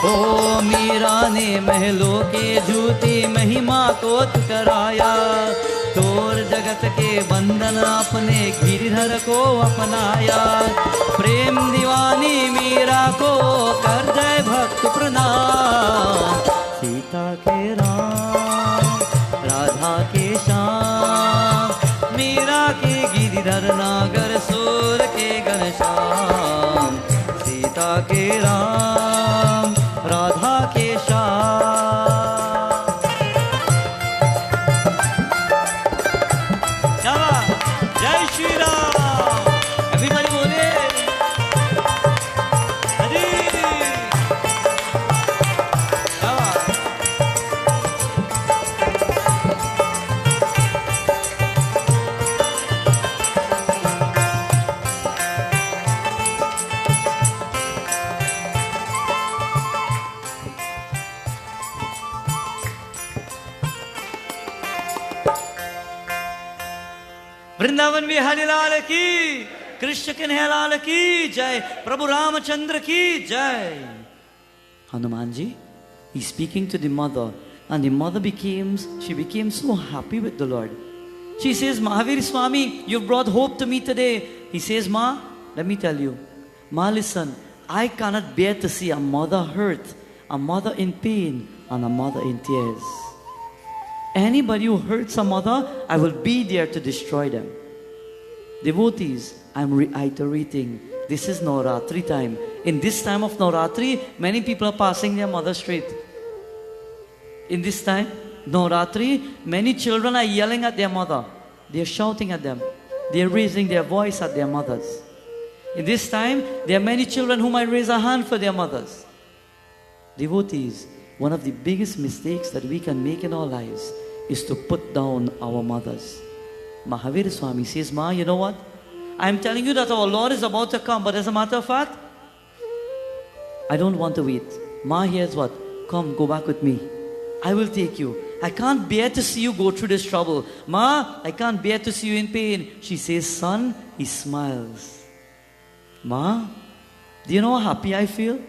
ओ मीरा ने महलों के जूती महिमा तोत कराया, तोर जगत के बंधन अपने गिरिधर को अपनाया। प्रेम दीवानी मीरा को कर जय भक्त प्रणाम। सीता के राम राधा के श्याम, मीरा के गिरिधर नागर सूर के घनश्याम। सीता के राम राधा के श्याम। जय श्री राम। एवरीबॉडी बोले हरि। वृंदावन बिहारी लाल की, कृष्ण कन्हैया लाल की जय, प्रभु रामचंद्र की जय। Hanumanji, he's speaking to the mother, and the mother she became so happy with the Lord. She says, Mahavir Swami, you've brought hope to me today. He says, Ma, let me tell you, Ma, listen, I cannot bear to see a mother hurt, a mother in pain, and a mother in tears. Anybody who hurts a mother, I will be there to destroy them. Devotees, I'm reiterating, this is Navratri time. In this time of Navratri, many people are passing their mother straight. In this time, Navratri, many children are yelling at their mother. They are shouting at them. They are raising their voice at their mothers. In this time, there are many children who might raise a hand for their mothers. Devotees, one of the biggest mistakes that we can make in our lives is to put down our mothers. Mahavir Swami says, Ma, you know what? I'm telling you that our Lord is about to come, but as a matter of fact, I don't want to wait. Ma, here's what? Come, go back with me. I will take you. I can't bear to see you go through this trouble. Ma, I can't bear to see you in pain. She says, son, he smiles. Ma, do you know how happy I feel?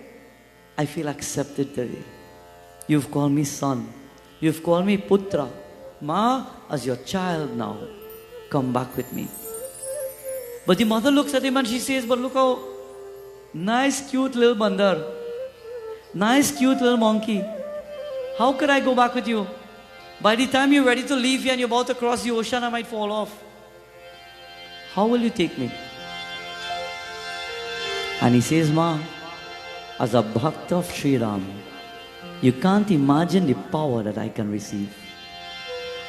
I feel accepted today. You've called me son. You've called me putra. Ma, as your child now, come back with me. But the mother looks at him and she says, but look how nice, cute little bandar. Nice, cute little monkey. How could I go back with you? By the time you're ready to leave here and you're about to cross the ocean, I might fall off. How will you take me? And he says, Ma, as a bhakt of Sri Ram, you can't imagine the power that I can receive.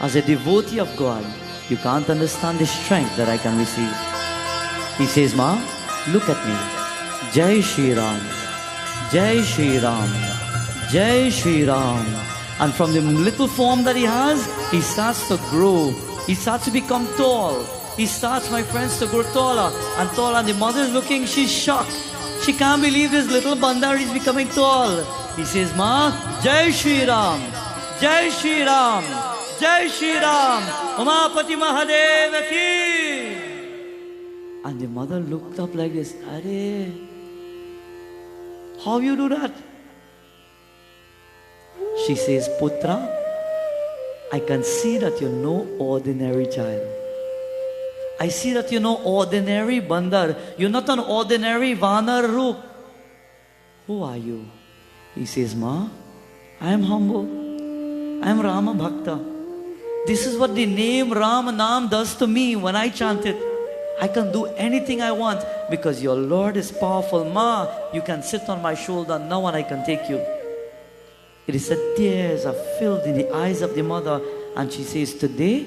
As a devotee of God, you can't understand the strength that I can receive. He says, Ma, look at me. Jai Shri Ram. Jai Shri Ram. Jai Shri Ram. And from the little form that he has, he starts to grow. He starts to become tall. He starts, my friends, to grow taller and taller. And the mother is looking, she's shocked. She can't believe this little bandar is becoming tall. He says, Ma, Jai Shri Ram. Jai Shri Ram. Jai Shri Ram. Umapati Mahadeva ki. And the mother looked up like this. Arey, how you do that? She says, Putra, I can see that you're no ordinary child. I see that you're no ordinary bandar. You're not an ordinary vanar roop. Who are you? He says, Ma, I am humble. I am Rama Bhakta. This is what the name Ram Naam does to me when I chant it. I can do anything I want because your Lord is powerful. Ma, you can sit on my shoulder now and I can take you. It is that tears are filled in the eyes of the mother, and she says, today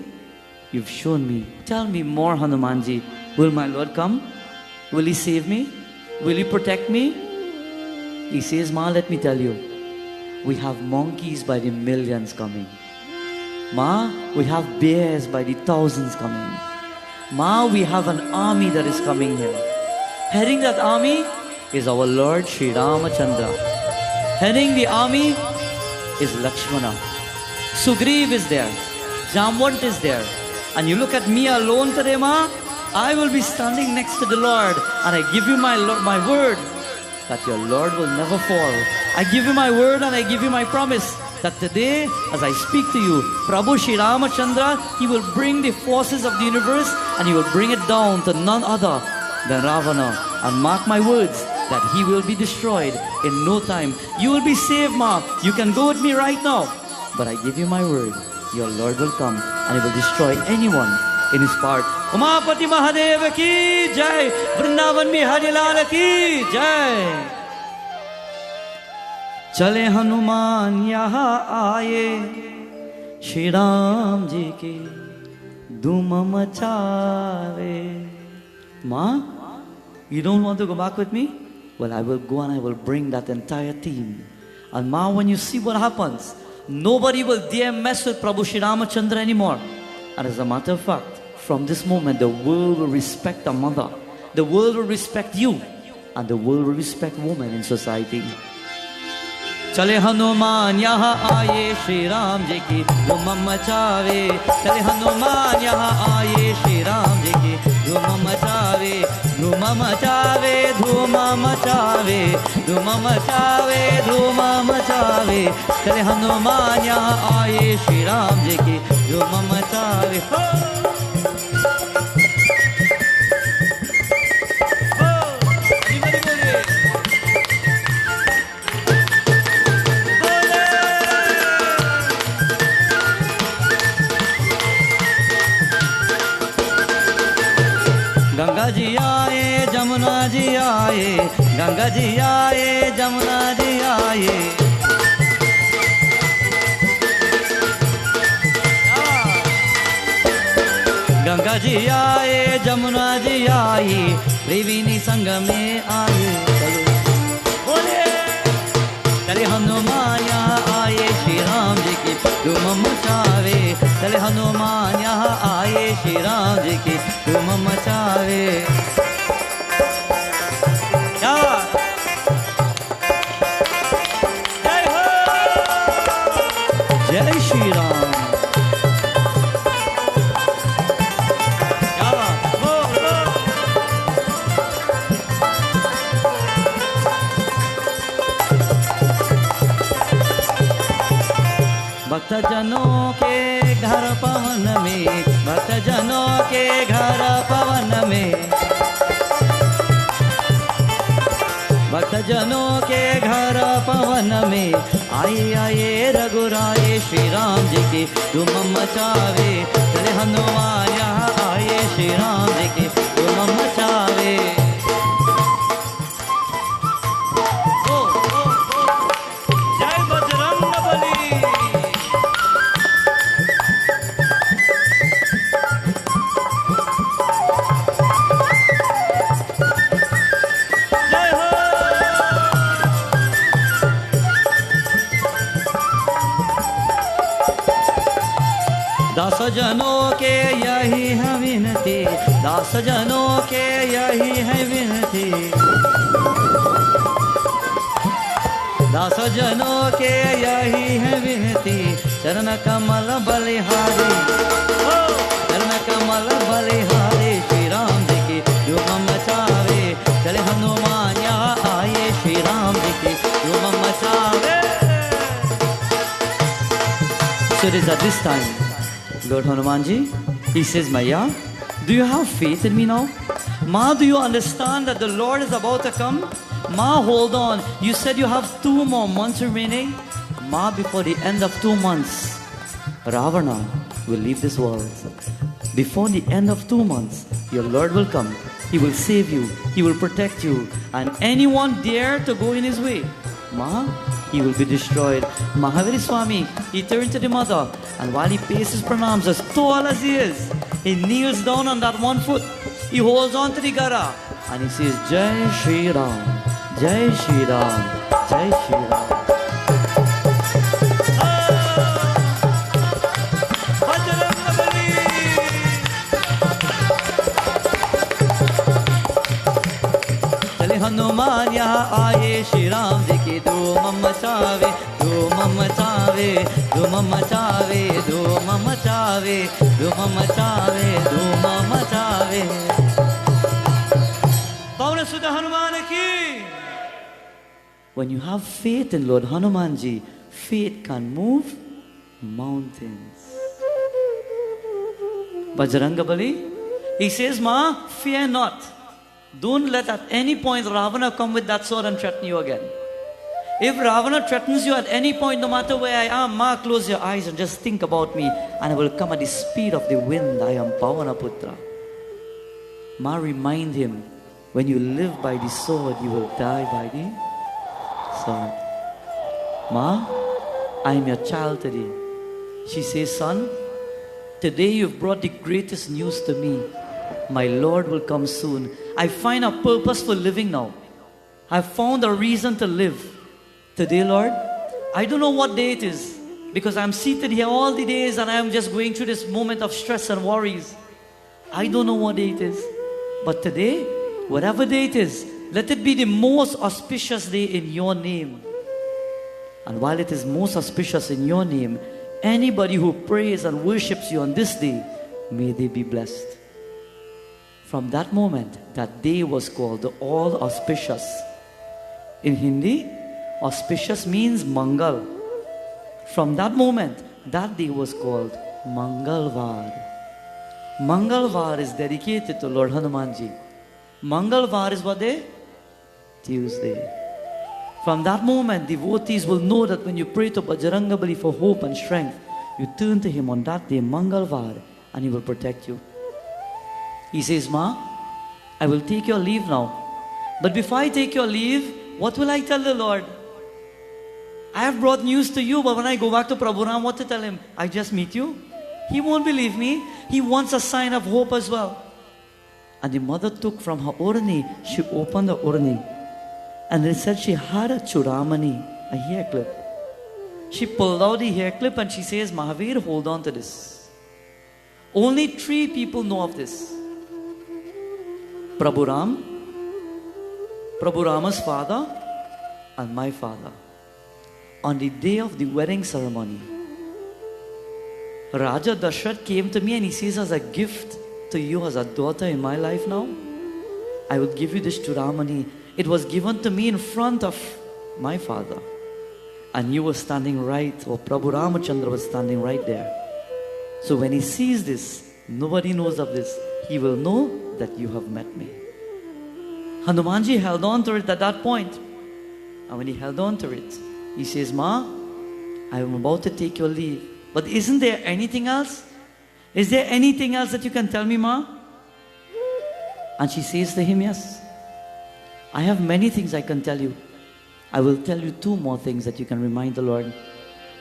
you've shown me. Tell me more, Hanumanji. Will my Lord come? Will he save me? Will he protect me? He says, Ma, let me tell you, we have monkeys by the millions coming. Ma, we have bears by the thousands coming. Ma, we have an army that is coming here. Heading that army is our Lord Sri Ramachandra. Heading the army is Lakshmana. Sugriv is there. Jamwant is there. And you look at me alone today, Ma, I will be standing next to the Lord, and I give you my word that your Lord will never fall. I give you my word and I give you my promise that today, as I speak to you, Prabhu Sri Ramachandra, he will bring the forces of the universe and he will bring it down to none other than Ravana. And mark my words, that he will be destroyed in no time. You will be saved, Ma. You can go with me right now. But I give you my word, your Lord will come and he will destroy anyone in his part. Umapati Mahadev ki jai, Vrindavan mein Hari Lal ki jai. चले हनुमान यहाँ आए, श्री राम जी की धूम मचावे. Ma, you don't want to go back with me? Well, I will go and I will bring that entire team. And Ma, when you see what happens, nobody will dare mess with Prabhu Sri Ramachandra anymore. And as a matter of fact, from this moment, the world will respect a mother. The world will respect you. And the world will respect women in society. चले हनुमान यहाँ आए, श्री राम जी की धूम मचावे. चले हनुमान यहाँ आए, श्री राम जी की धूम मचावे. धूम मचावे, धूम मचावे, धूम मचावे, धूम मचावे. चले हनुमान यहाँ आए, श्री राम जी की धूम मचावे. गंगा जी आए, जमुना जी आए, गंगा जी आए, जमुना जी आए. गंगा जी आए, जमुना जी आई, त्रिवेणी संग में आए. बोले चले हनुमान यहाँ आए, श्री राम जी की धूम मचावे. चले हनुमान यहाँ आए, श्री राम जी की धूम मचावे. जय हो, जय श्री राम. भक्त जनों के घर पवन में, भक्त जनों के घर पवन में, भक्त जनों के घर पवन में, आए आए रघुराए, श्री राम जी की धूम मचावे. चले हनुमान यहाँ आए, श्री राम जी की धूम मचावे. जय बजरंग बली. दास जनों के यही है विनती, दास जनों के यही है विनती. दास जनों के यही है विनती, चरण कमल बलिहारी, चरण कमल बलिहारी. श्री राम जी की धूम मचावे. चले हनुमान यहाँ आए, श्री राम जी की धूम मचावे. So it is at this time, Lord Hanumanji, he says, Maya, do you have faith in me now? Ma, do you understand that the Lord is about to come? Ma, hold on. You said you have 2 more months remaining. Ma, before the end of 2 months, Ravana will leave this world. Before the end of 2 months, your Lord will come. He will save you. He will protect you. And anyone dare to go in his way, Ma, he will be destroyed. Mahaviri Swami, he turned to the mother, and while he pays his pranams, as tall as he is, he kneels down on that one foot. He holds on to the gara, and he says, Jai Shri Ram, Jai Shri Ram, Jai Shri Ram. Hanuman यहाँ आए श्री राम जी के धूम मचावे धूम मचावे धूम मचावे धूम मचावे धूम मचावे धूम मचावे पवन सुत हनुमान की. When you have faith in Lord Hanumanji, faith can move mountains. Bajrangabali, he says, Ma, fear not. Don't let at any point Ravana come with that sword and threaten you again. If Ravana threatens you at any point, no matter where I am, Ma, close your eyes and just think about me, and I will come at the speed of the wind. I am Pavanaputra. Ma, remind him, when you live by the sword, you will die by the sword. Ma, I am your child today. She says, son, today you've brought the greatest news to me. My Lord will come soon. I find a purpose for living now. I've found a reason to live. Today, Lord, I don't know what day it is, because I'm seated here all the days and I am just going through this moment of stress and worries. I don't know what day it is. But today, whatever day it is, let it be the most auspicious day in your name. And while it is most auspicious in your name, anybody who prays and worships you on this day, may they be blessed. From that moment, that day was called the All Auspicious. In Hindi, auspicious means Mangal. From that moment, that day was called Mangalvar. Mangalvar is dedicated to Lord Hanumanji. Mangalvar is what day? Tuesday. From that moment, devotees will know that when you pray to Bajrangabali for hope and strength, you turn to him on that day, Mangalvar, and he will protect you. He says, Ma, I will take your leave now. But before I take your leave, what will I tell the Lord? I have brought news to you, but when I go back to Prabhu Ram, what to tell him? I just meet you? He won't believe me. He wants a sign of hope as well. And the mother took from her urni, she opened the urni. And it said she had a churamani, a hair clip. She pulled out the hair clip and she says, Mahavir, hold on to this. Only 3 people know of this. Prabhu Ram, Prabhu Rama's father, and my father. On the day of the wedding ceremony, Raja Dashrath came to me and he says, as a gift to you as a daughter in my life now, I will give you this churamani. It was given to me in front of my father. And you were standing right, or Prabhu Ramachandra was standing right there. So when he sees this, nobody knows of this, he will know that you have met me. Hanumanji held on to it at that point. And when he held on to it, he says, Ma, I am about to take your leave. But isn't there anything else? Is there anything else that you can tell me, Ma? And she says to him, yes. I have many things I can tell you. I will tell you 2 more things that you can remind the Lord.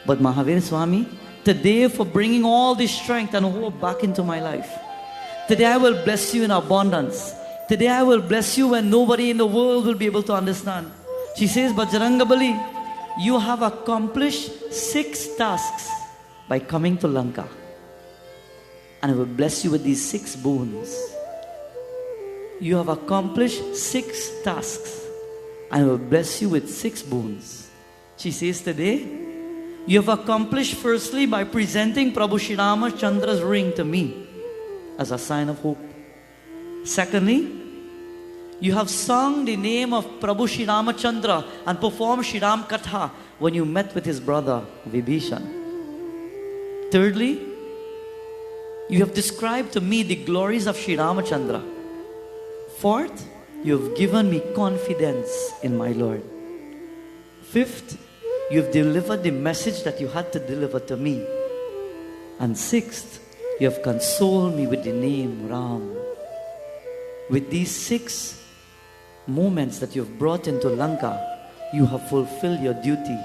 But Mahavir Swami, today for bringing all this strength and hope back into my life. Today I will bless you in abundance. Today I will bless you when nobody in the world will be able to understand. She says, Bajrangabali, you have accomplished 6 tasks by coming to Lanka. And I will bless you with these 6 boons. You have accomplished 6 tasks. And I will bless you with 6 boons. She says today, you have accomplished firstly by presenting Prabhu Shri Ramachandra's ring to me as a sign of hope. Secondly, you have sung the name of Prabhu Shri Ramachandra and performed Shri Ram Katha when you met with his brother Vibhishan. Thirdly, you have described to me the glories of Shri Ramachandra. Fourth, you have given me confidence in my Lord. Fifth, you have delivered the message that you had to deliver to me. And sixth, you have consoled me with the name Ram. With these 6 moments that you have brought into Lanka, You have fulfilled your duty.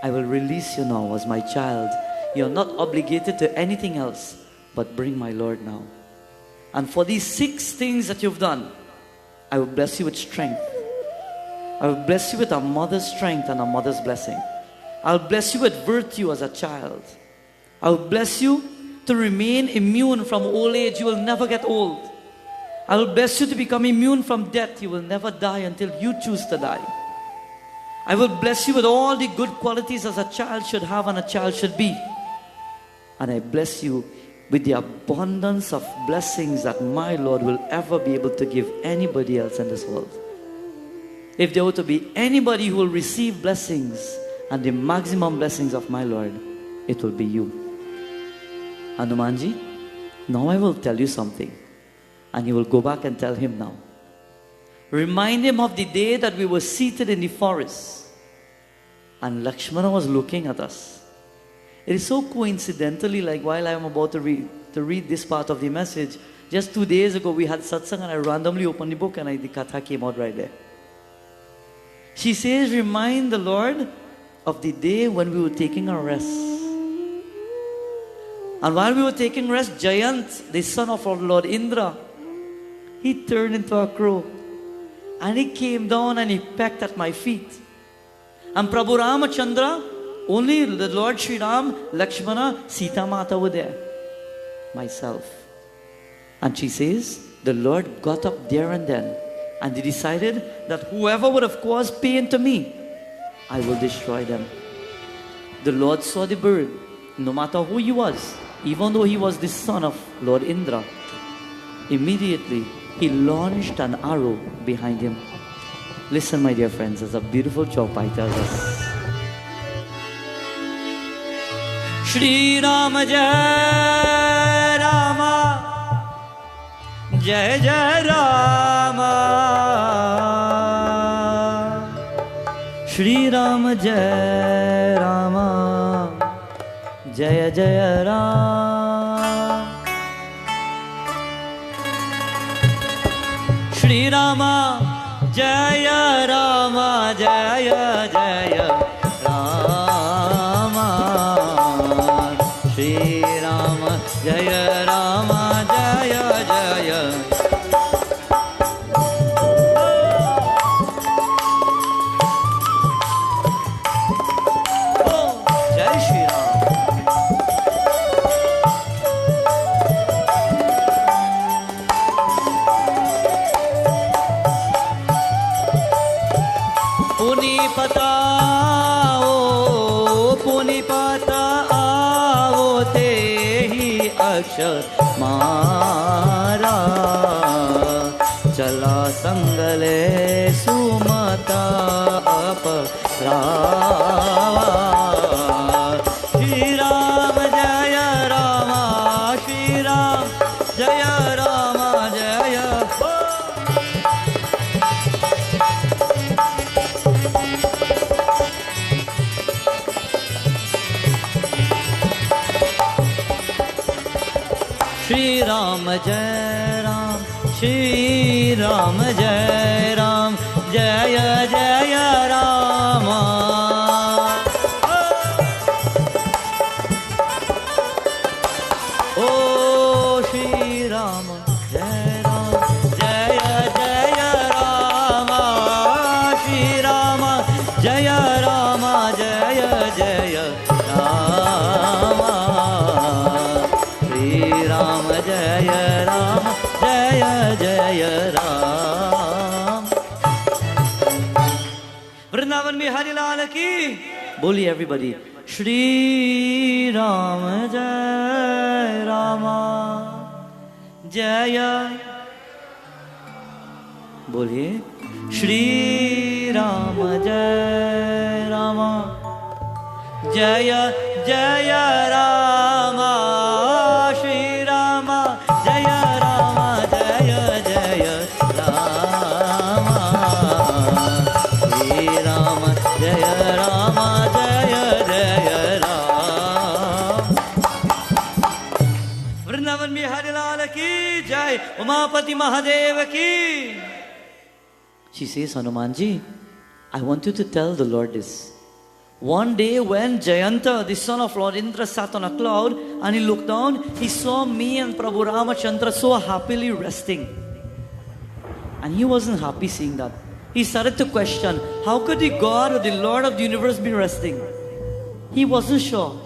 I will release you now as my child. You are not obligated to anything else but bring my Lord now. And for these 6 things that you've done, I will bless you with strength. I will bless you with a mother's strength and a mother's blessing. I will bless you with virtue as a child. I will bless you to remain immune from old age. You will never get old. I will bless you to become immune from death. You will never die until you choose to die. I will bless you with all the good qualities as a child should have and a child should be. And I bless you with the abundance of blessings that my Lord will ever be able to give anybody else in this world. If there were to be anybody who will receive blessings and the maximum blessings of my Lord, it will be you. Hanumanji, now I will tell you something. And you will go back and tell him now. Remind him of the day that we were seated in the forest and Lakshmana was looking at us. It is so coincidentally, like while I am about to read this part of the message, just 2 days ago we had satsang and I randomly opened the book and the katha came out right there. She says, remind the Lord of the day when we were taking a rest. And while we were taking rest, Jayant, the son of our Lord Indra, he turned into a crow. And he came down and he pecked at my feet. And Prabhu Ramachandra, only the Lord Sri Ram, Lakshmana, Sita Mata were there. Myself. And she says, the Lord got up there and then. And he decided that whoever would have caused pain to me, I will destroy them. The Lord saw the bird, no matter who he was, even though he was the son of Lord Indra. Immediately, he launched an arrow behind him. Listen, my dear friends, as a beautiful Chaupai tells us. Shri Rama Jai Rama Jai Jai Rama Shri Rama Jai Rama Jaya Jaya Rama Shri Rama Jaya Rama Jaya Jaya Rama Shri Rama Jaya Rama Jaya Jaya Oh, Jai Shri Ram. Punipata, oh Punipata, आओ ते ही अक्षर मारा चला संगले सुमता अपरावा श्री राम जय रामा श्री राम जय रामा जय Shri Ram Jai Ram Shri Ram Jai Ram Jaya Jaya Rama Oh Shri Ram Jai Ram Jaya Jaya Rama Shri Rama Jaya Rama Jaya Jaya Rama Shri Ram Jaya Ram Jaya Jaya Ram Vrindavan Bihari Lal ki Boli everybody Shri Ram Jai Rama Jaya Boliye Shri Ram Jai Rama Jaya Jaya Rama Shri Rama Jaya Rama Jaya Jaya Rama Shri Rama Jaya Rama Jaya Jaya Ram Vrindavan Bihari Lal ki Jai Umapati Mahadev ki She says, Hanumanji, I want you to tell the Lord this. One day when Jayanta, the son of Lord Indra, sat on a cloud and he looked down, he saw me and Prabhu Ramachandra so happily resting. And he wasn't happy seeing that. He started to question, how could the God or the Lord of the universe be resting? He wasn't sure.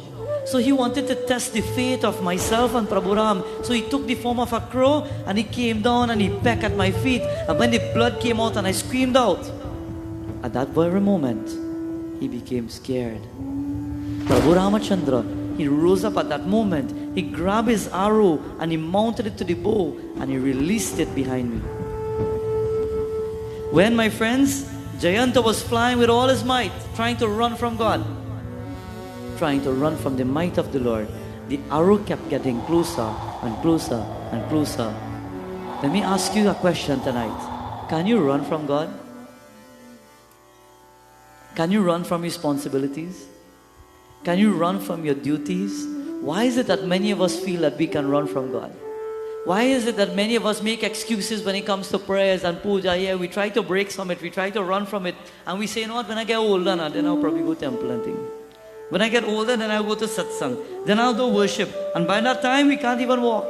So he wanted to test the faith of myself and Prabhu Ram. So he took the form of a crow and he came down and he pecked at my feet. And when the blood came out and I screamed out, at that very moment, he became scared. Prabhu Ramachandra, he rose up at that moment. He grabbed his arrow and he mounted it to the bow and he released it behind me. When, my friends, Jayanta was flying with all his might, trying to run from God, trying to run from the might of the Lord, the arrow kept getting closer and closer and closer. Let me ask you a question tonight. Can you run from God? Can you run from responsibilities? Can you run from your duties? Why is it that many of us feel that we can run from God? Why is it that many of us make excuses when it comes to prayers and puja? Yeah, we try to break from it, we try to run from it, and we say, you know what, when I get older, then I'll probably go to temple and things. When I get older, then I'll go to satsang. Then I'll do worship. And by that time, we can't even walk.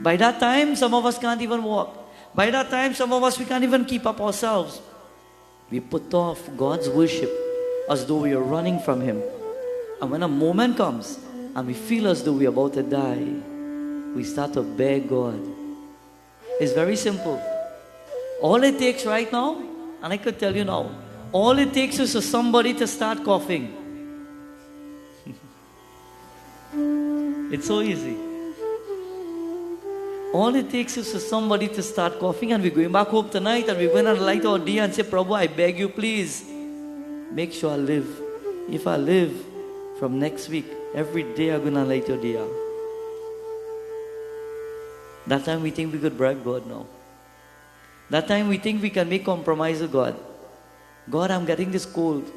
By that time, some of us can't even walk. By that time, some of us, we can't even keep up ourselves. We put off God's worship as though we are running from Him. And when a moment comes and we feel as though we're about to die, we start to beg God. It's very simple. All it takes right now, and I could tell you now, all it takes is for somebody to start coughing. It's so easy. All it takes is for somebody to start coughing, and we're going back home tonight and we're going to light our diya and say, Prabhu, I beg you, please, make sure I live. If I live, from next week, every day I'm going to light your diya. That time we think we could bribe God now. That time we think we can make compromise with God. God, I'm getting this cold.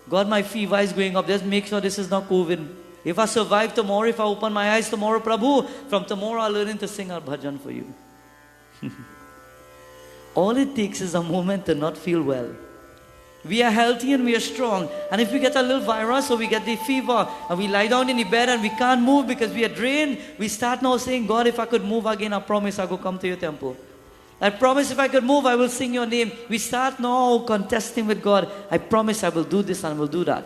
God, my fever is going up. Just make sure this is not COVID. If I survive tomorrow, if I open my eyes tomorrow, Prabhu, from tomorrow I'll learn to sing our bhajan for you. All it takes is a moment to not feel well. We are healthy and we are strong. And if we get a little virus or we get the fever and we lie down in the bed and we can't move because we are drained, we start now saying, God, if I could move again, I promise I'll go come to your temple. I promise if I could move, I will sing your name. We start now contesting with God. I promise I will do this and will do that.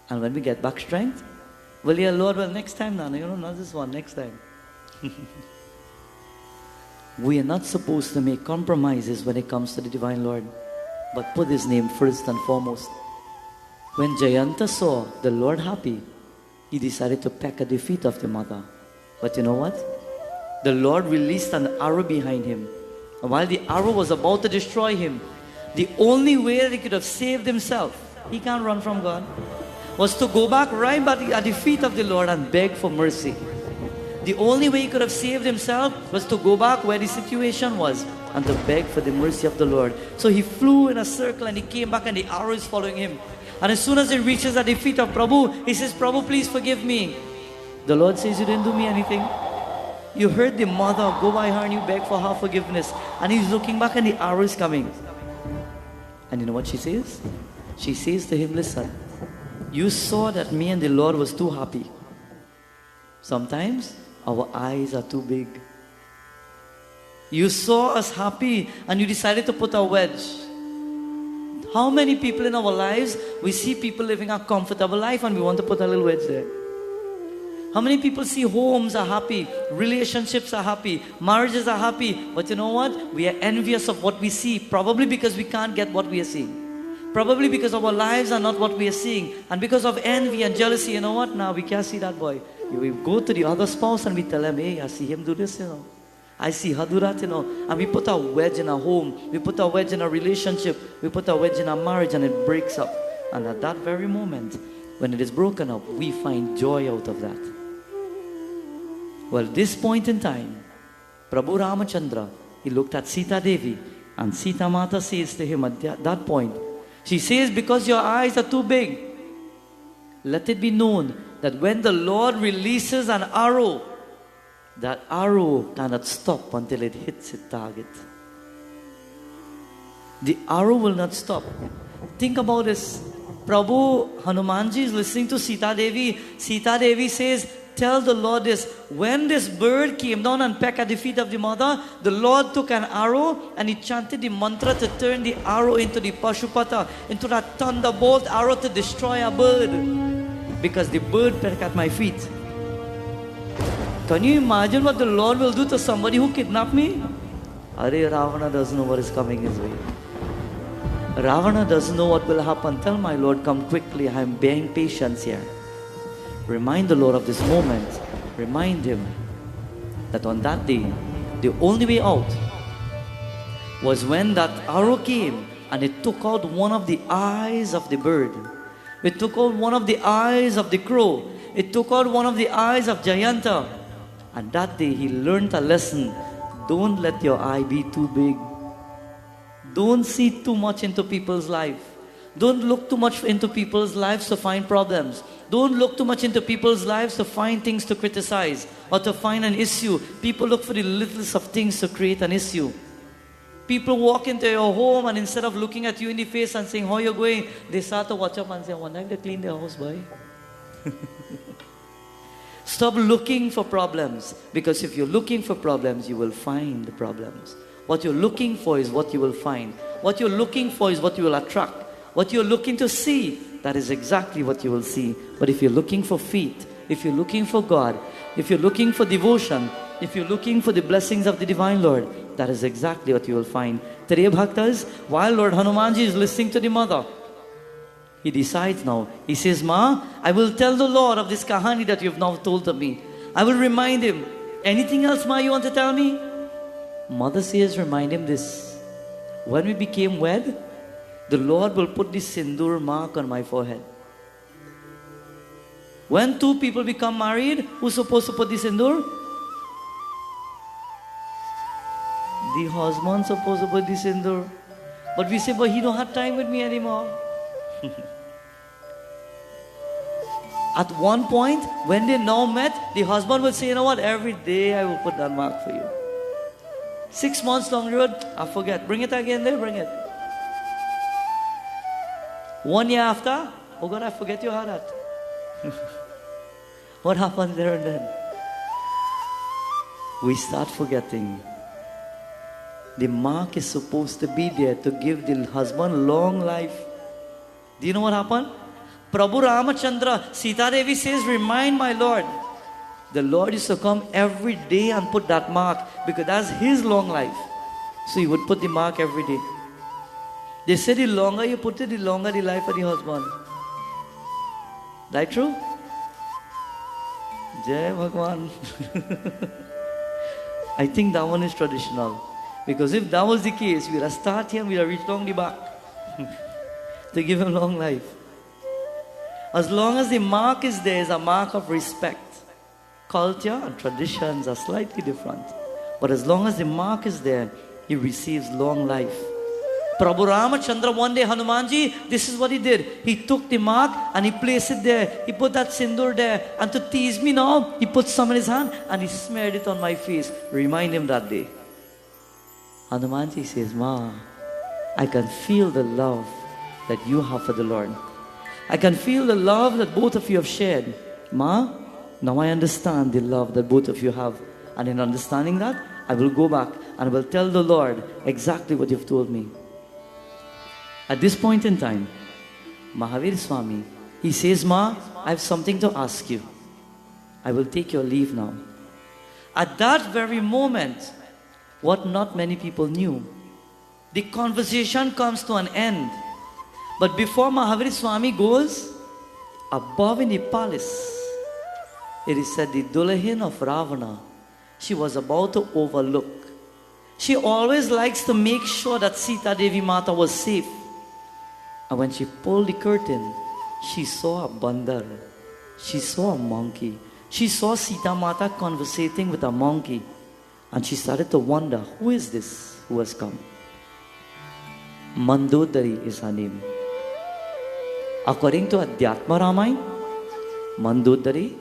And when we get back strength, well, yeah, Lord, well, next time now, not this one, next time. We are not supposed to make compromises when it comes to the Divine Lord, but put His name first and foremost. When Jayanta saw the Lord happy, he decided to peck at the feet of the mother. But you know what? The Lord released an arrow behind him. And while the arrow was about to destroy him, the only way that he could have saved himself, he can't run from God, was to go back right at the feet of the Lord and beg for mercy. The only way he could have saved himself was to go back where the situation was and to beg for the mercy of the Lord. So he flew in a circle and he came back and the arrow is following him. And as soon as he reaches at the feet of Prabhu, he says, Prabhu, please forgive me. The Lord says, you didn't do me anything. You heard the mother go by her and you beg for her forgiveness. And he's looking back and the arrow is coming. And you know what she says? She says to him, listen, you saw that me and the Lord was too happy. Sometimes our eyes are too big. You saw us happy and you decided to put a wedge. How many people in our lives, we see people living a comfortable life and we want to put a little wedge there? How many people see homes are happy, relationships are happy, marriages are happy, but you know what? We are envious of what we see, probably because we can't get what we are seeing. Probably because our lives are not what we are seeing. And because of envy and jealousy, you know what? Now we can't see that boy. We go to the other spouse and we tell him, hey, I see him do this, I see her do that, And we put a wedge in our home. We put a wedge in our relationship. We put a wedge in our marriage and it breaks up. And at that very moment, when it is broken up, we find joy out of that. Well, at this point in time, Prabhu Ramachandra, he looked at Sita Devi and Sita Mata says to him at that point, she says, because your eyes are too big, let it be known that when the Lord releases an arrow, that arrow cannot stop until it hits its target. the arrow will not stop. Think about this. Prabhu Hanumanji is listening to Sita Devi. Sita Devi says, tell the Lord this. When this bird came down and pecked at the feet of the mother, the Lord took an arrow and he chanted the mantra to turn the arrow into the Pashupata, into that thunderbolt arrow to destroy a bird. Because the bird pecked at my feet. Can you imagine what the Lord will do to somebody who kidnapped me? Are Ravana doesn't know what is coming his way. Ravana doesn't know what will happen. Tell my Lord, come quickly. I am bearing patience here. Remind the Lord of this moment. Remind Him that on that day, the only way out was when that arrow came and it took out one of the eyes of the bird. It took out one of the eyes of the crow. It took out one of the eyes of Jayanta. And that day he learned a lesson. Don't let your eye be too big. Don't see too much into people's life. Don't look too much into people's lives to find problems. Don't look too much into people's lives to find things to criticize or to find an issue. People look for the littlest of things to create an issue. People walk into your home and instead of looking at you in the face and saying, how are you going? They start to watch up and say, I wonder if they clean their house, boy. Stop looking for problems, because if you're looking for problems, you will find the problems. What you're looking for is what you will find. What you're looking for is what you will attract. What you're looking to see, that is exactly what you will see. But if you're looking for faith, if you're looking for God, if you're looking for devotion, if you're looking for the blessings of the Divine Lord, that is exactly what you will find. Today, Bhaktas, while Lord Hanumanji is listening to the mother, he decides now. He says, Ma, I will tell the Lord of this kahani that you've now told to me. I will remind him. Anything else, Ma, you want to tell me? Mother says, remind him this. When we became wed, the Lord will put this sindoor mark on my forehead. When two people become married, who's supposed to put this sindoor? The husband's supposed to put this sindoor. But we say, but he don't have time with me anymore. At one point, when they now met, the husband will say, you know what, every day I will put that mark for you. 6 months down the road, I forget. Bring it again there, bring it. 1 year after, oh God, I forget you had that. What happens there and then? We start forgetting. The mark is supposed to be there to give the husband long life. Do you know what happened? Prabhu Ramachandra, Sita Devi says, remind my Lord. The Lord used to come every day and put that mark because that's his long life. So he would put the mark every day. They say the longer you put it, the longer the life of the husband. That true? Jai Bhagwan. I think that one is traditional. Because if that was the case, we'd have started him, we'd have reached long the back. To give him long life. As long as the mark is there, it's a mark of respect. Culture and traditions are slightly different. But as long as the mark is there, he receives long life. Prabhu Ramachandra, one day, Hanumanji, this is what he did. He took the mark and he placed it there. He put that sindoor there. And to tease me now, he put some in his hand and he smeared it on my face. Remind him that day. Hanumanji says, Ma, I can feel the love that you have for the Lord. I can feel the love that both of you have shared. Ma, now I understand the love that both of you have. And in understanding that, I will go back and I will tell the Lord exactly what you've told me. At this point in time, Mahavir Swami, he says, Ma, I have something to ask you. I will take your leave now. At that very moment, what not many people knew, the conversation comes to an end. But before Mahavir Swami goes, above in the palace, it is said the Dulahin of Ravana, she was about to overlook. She always likes to make sure that Sita Devi Mata was safe. And when she pulled the curtain, she saw a bandar. She saw a monkey. She saw Sita Mata conversating with a monkey. And she started to wonder, who is this who has come? Mandodari is her name. According to Adhyatma Ramayana, Mandodari,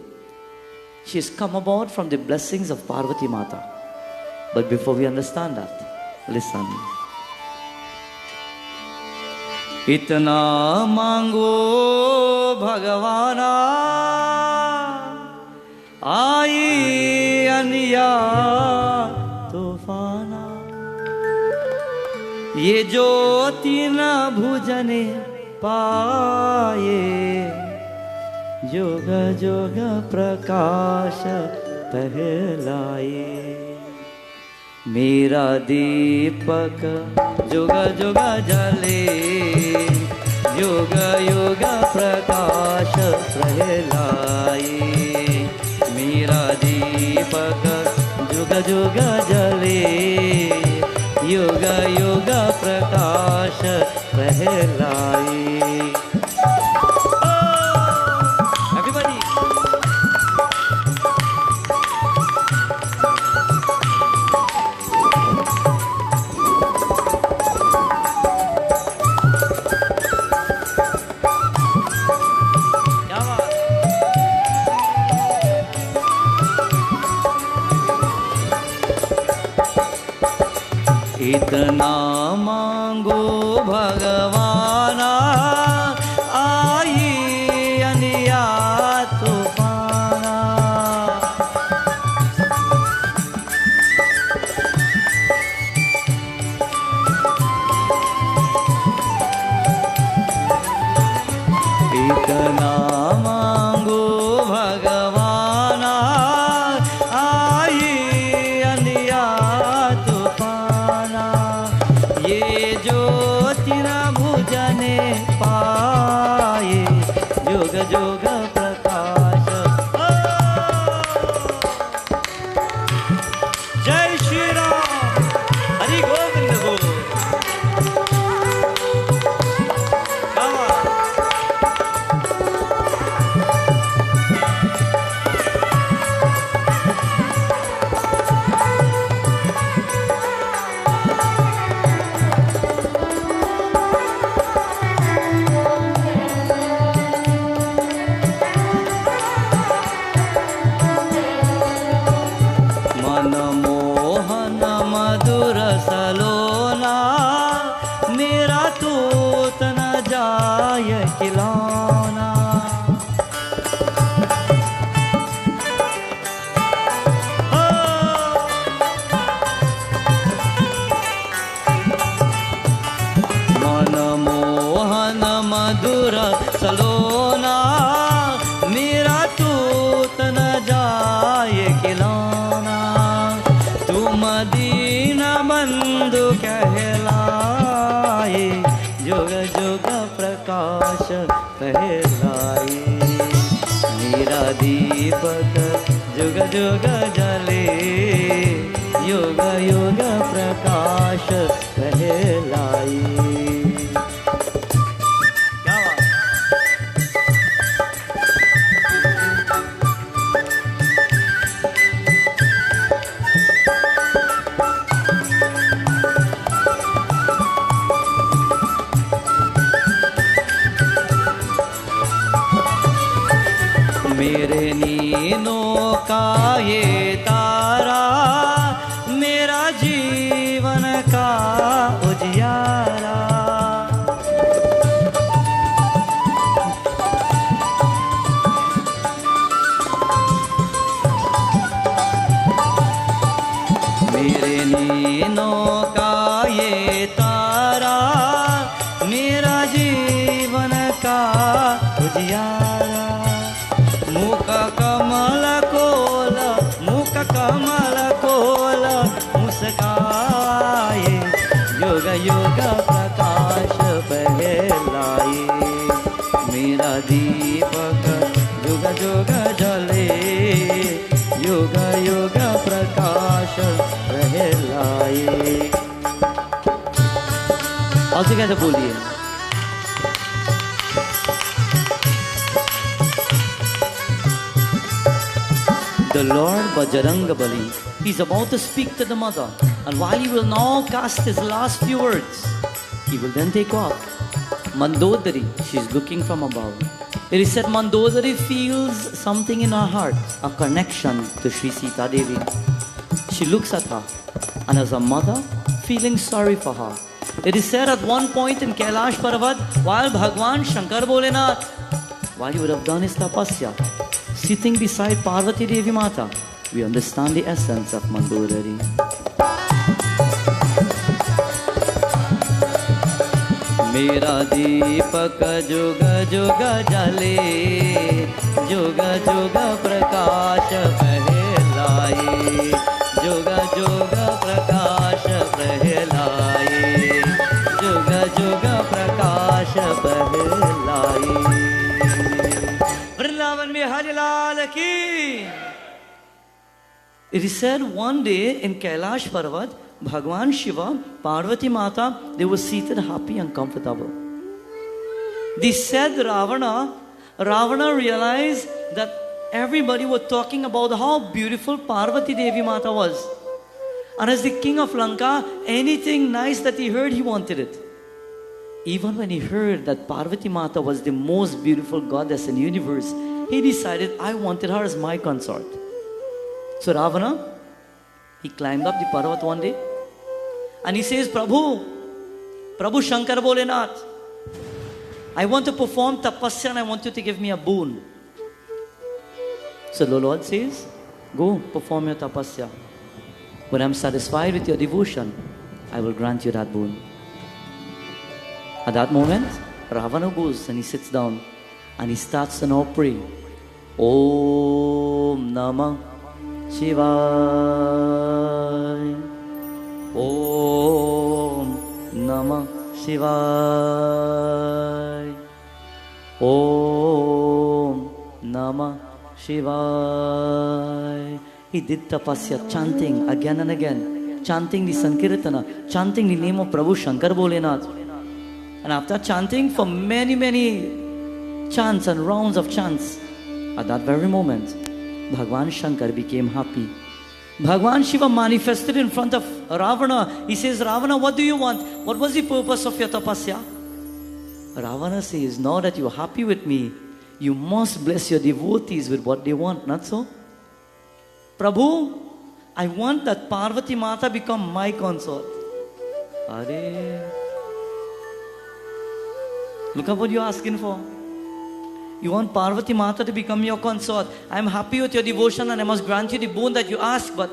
she has come about from the blessings of Parvati Mata. But before we understand that, listen. इतना मांगो भगवाना, आई अनिया तूफाना। ये ज्योति न भुजने पाए, जोग जोग प्रकाश पहलाए। मेरा दीपक जुग जुग जले, युग युग प्रकाश प्रहलाए। मेरा दीपक जुग जुग जले, युग युग प्रकाश प्रहलाए। इतना मांगो भगवाना, आई अनिया तूफाना। इतना मांगो भगवाना, आई अनिया तूफाना। ये ज्योति न भुजने पाए, जुग जुग प्रकाश। जय श्री राम, हरि गोविंद गो। मनमोहन मधुर सलोना, मेरा तूत न जाय खिलौना। मनमोहन मधुर सलोना, मेरा तूत न जाय खिलौना। तुम दीन बंधु कहलाए, जुग जुग प्रकाश पहलाए। मेरा दीपक जुग जुग जले, युग युग प्रकाश पहलाए। मेरे नीनों का ये तारा, मेरा जीवन का उजियारा। मेरे नीनों का ये तारा, मेरा जीवन का उजियारा। मुख कमल कोल, मुख कमल कोल मुस्काए, युग युग प्रकाश पहलाए। मेरा दीपक जुग जुग जले, युग युग प्रकाश पहलाए। और कैसे बोलिए। The Lord Bajrangbali, he's about to speak to the mother, and while he will now cast his last few words, he will then take off. Mandodari, she's looking from above. It is said Mandodari feels something in her heart, a connection to Sri Sita Devi. She looks at her, and as a mother, feeling sorry for her, It is said at one point in Kailash Parvat, while Bhagwan Shankar Bholenath, while he would have done his tapasya, sitting beside Parvati Devi Mata, we understand the essence of Mandodari. मेरा दीपक जुग जुग जले, जुग जुग प्रकाश फैलाए, जुग जुग प्रकाश फैलाए, जुग जुग प्रकाश फैलाए। वृंदावन में हरिलाल की। It is said one day in Kailash Parvat, Bhagwan Shiva, Parvati Mata, they were seated happy and comfortable. They said Ravana realized that everybody was talking about how beautiful Parvati Devi Mata was. And as the king of Lanka, anything nice that he heard, he wanted it. Even when he heard that Parvati Mata was the most beautiful goddess in the universe, he decided, I wanted her as my consort. So Ravana, he climbed up the Parvat one day and he says, Prabhu Shankar Bholenath, I want to perform tapasya and I want you to give me a boon. So the Lord says, go perform your tapasya. When I'm satisfied with your devotion, I will grant you that boon. At that moment, Ravana goes and he sits down and he starts to now pray. Om Namah Shivaya. Om Namah Shivaya. Om Namah Shivaya. He did tapasya, chanting again and again, chanting the Sankirtana, chanting the name of Prabhu Shankar Bholenath. And after chanting for many, many chants and rounds of chants, at that very moment, Bhagwan Shankar became happy. Bhagwan Shiva manifested in front of Ravana. He says, Ravana, what do you want? What was the purpose of your tapasya? Ravana says, now that you're happy with me, you must bless your devotees with what they want, not so? Prabhu, I want that Parvati Mata become my consort. Arey. Look at what you're asking for. You want Parvati Mata to become your consort. I am happy with your devotion and I must grant you the boon that you ask, but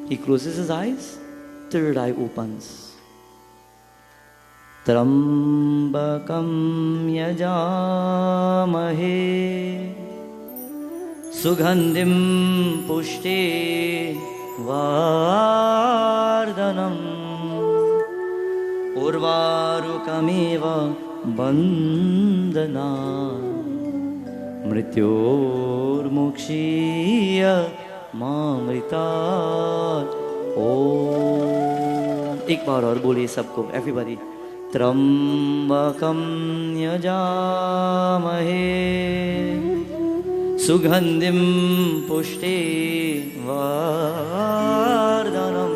he closes his eyes, third eye opens. Trambakam yajamahe sugandhim pushte vardhanam urvarukamiva bandhana mrityor mukshiya mamritat om. एक बार और बोलिए सबको, everybody. Trambakam yajamahe sugandhim pushte vardhanam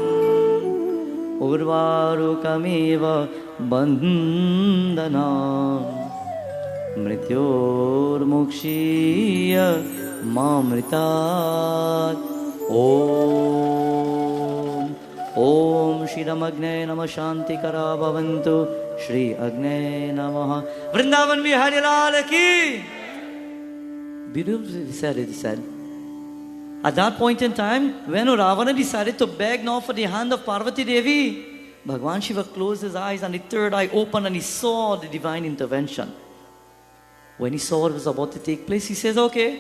urvarukamiva bandhana mrityor mukshiya mamritat om. Om Shri Ramagne Namah Shanti Kara Bhavantu Shri Agne Namah. Vrindavan Bihari Lal ki. Beautifully said, it said. At that point in time, when Ravana decided to beg now for the hand of Parvati Devi, Bhagwan Shiva closed his eyes and the third eye opened and he saw the divine intervention. When he saw what was about to take place, he says, okay,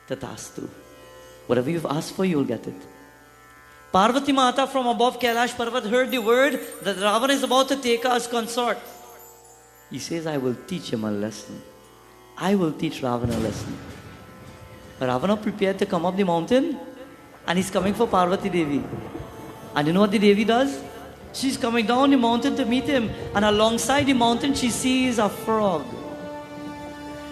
Tatastu. Whatever you've asked for, you'll get it. Parvati Mata from above Kailash Parvat heard the word that Ravana is about to take her as consort. He says, I will teach him a lesson. I will teach Ravana a lesson. Ravana prepared to come up the mountain and he's coming for Parvati Devi. And you know what the Devi does? She's coming down the mountain to meet him, and alongside the mountain she sees a frog.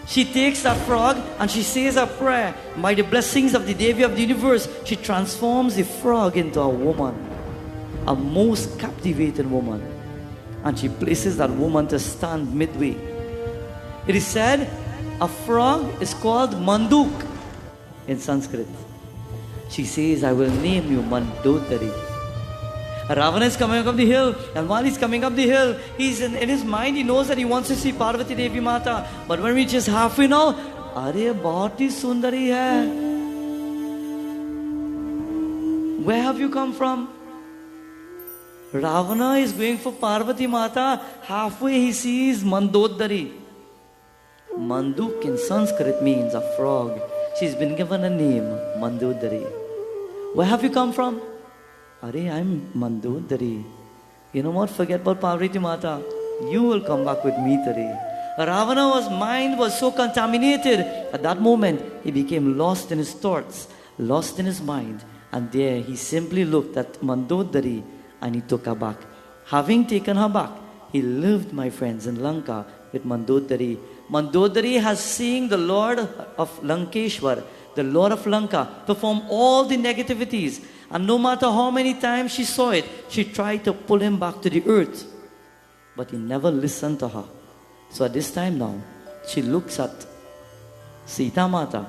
She takes that frog and she says a prayer. By the blessings of the Devi of the universe, she transforms the frog into a woman, a most captivating woman. And she places that woman to stand midway. It is said a frog is called Manduk in Sanskrit. She says, I will name you Mandodari. Ravana is coming up the hill, and while he's coming up the hill, he's in his mind, he knows that he wants to see Parvati Devi Mata. But when we just halfway now, Arey, bahut hi sundari hai. Where have you come from? Ravana is going for Parvati Mata. Halfway he sees Mandodari. Manduk in Sanskrit means a frog. She's been given a name, Mandodari. Where have you come from? Arey, I'm Mandodari. You know what? Forget about Parvati Mata. You will come back with me today. Ravana's mind was so contaminated. At that moment, he became lost in his thoughts, lost in his mind. And there he simply looked at Mandodari and he took her back. Having taken her back, he lived, my friends, in Lanka with Mandodari. Mandodari has seen the Lord of Lankeshwar, the Lord of Lanka, perform all the negativities. And no matter how many times she saw it, she tried to pull him back to the earth. But he never listened to her. So at this time now, she looks at Sita Mata,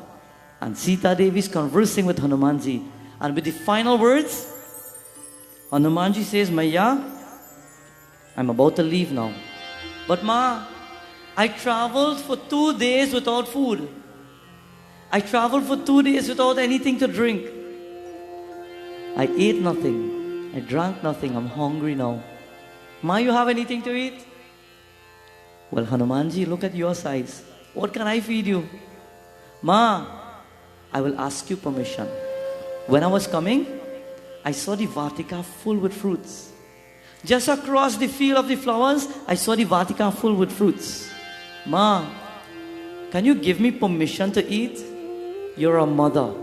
and Sita Devi is conversing with Hanumanji. And with the final words, Hanumanji says, Maya, I'm about to leave now. But Ma, I traveled for 2 days without food. I traveled for 2 days without anything to drink. I ate nothing. I drank nothing. I'm hungry now. Ma, you have anything to eat? Well, Hanumanji, look at your size. What can I feed you? Ma, I will ask you permission. When I was coming, I saw the Vatika full with fruits. Just across the field of the flowers, I saw the Vatika full with fruits. Ma, can you give me permission to eat? You're a mother.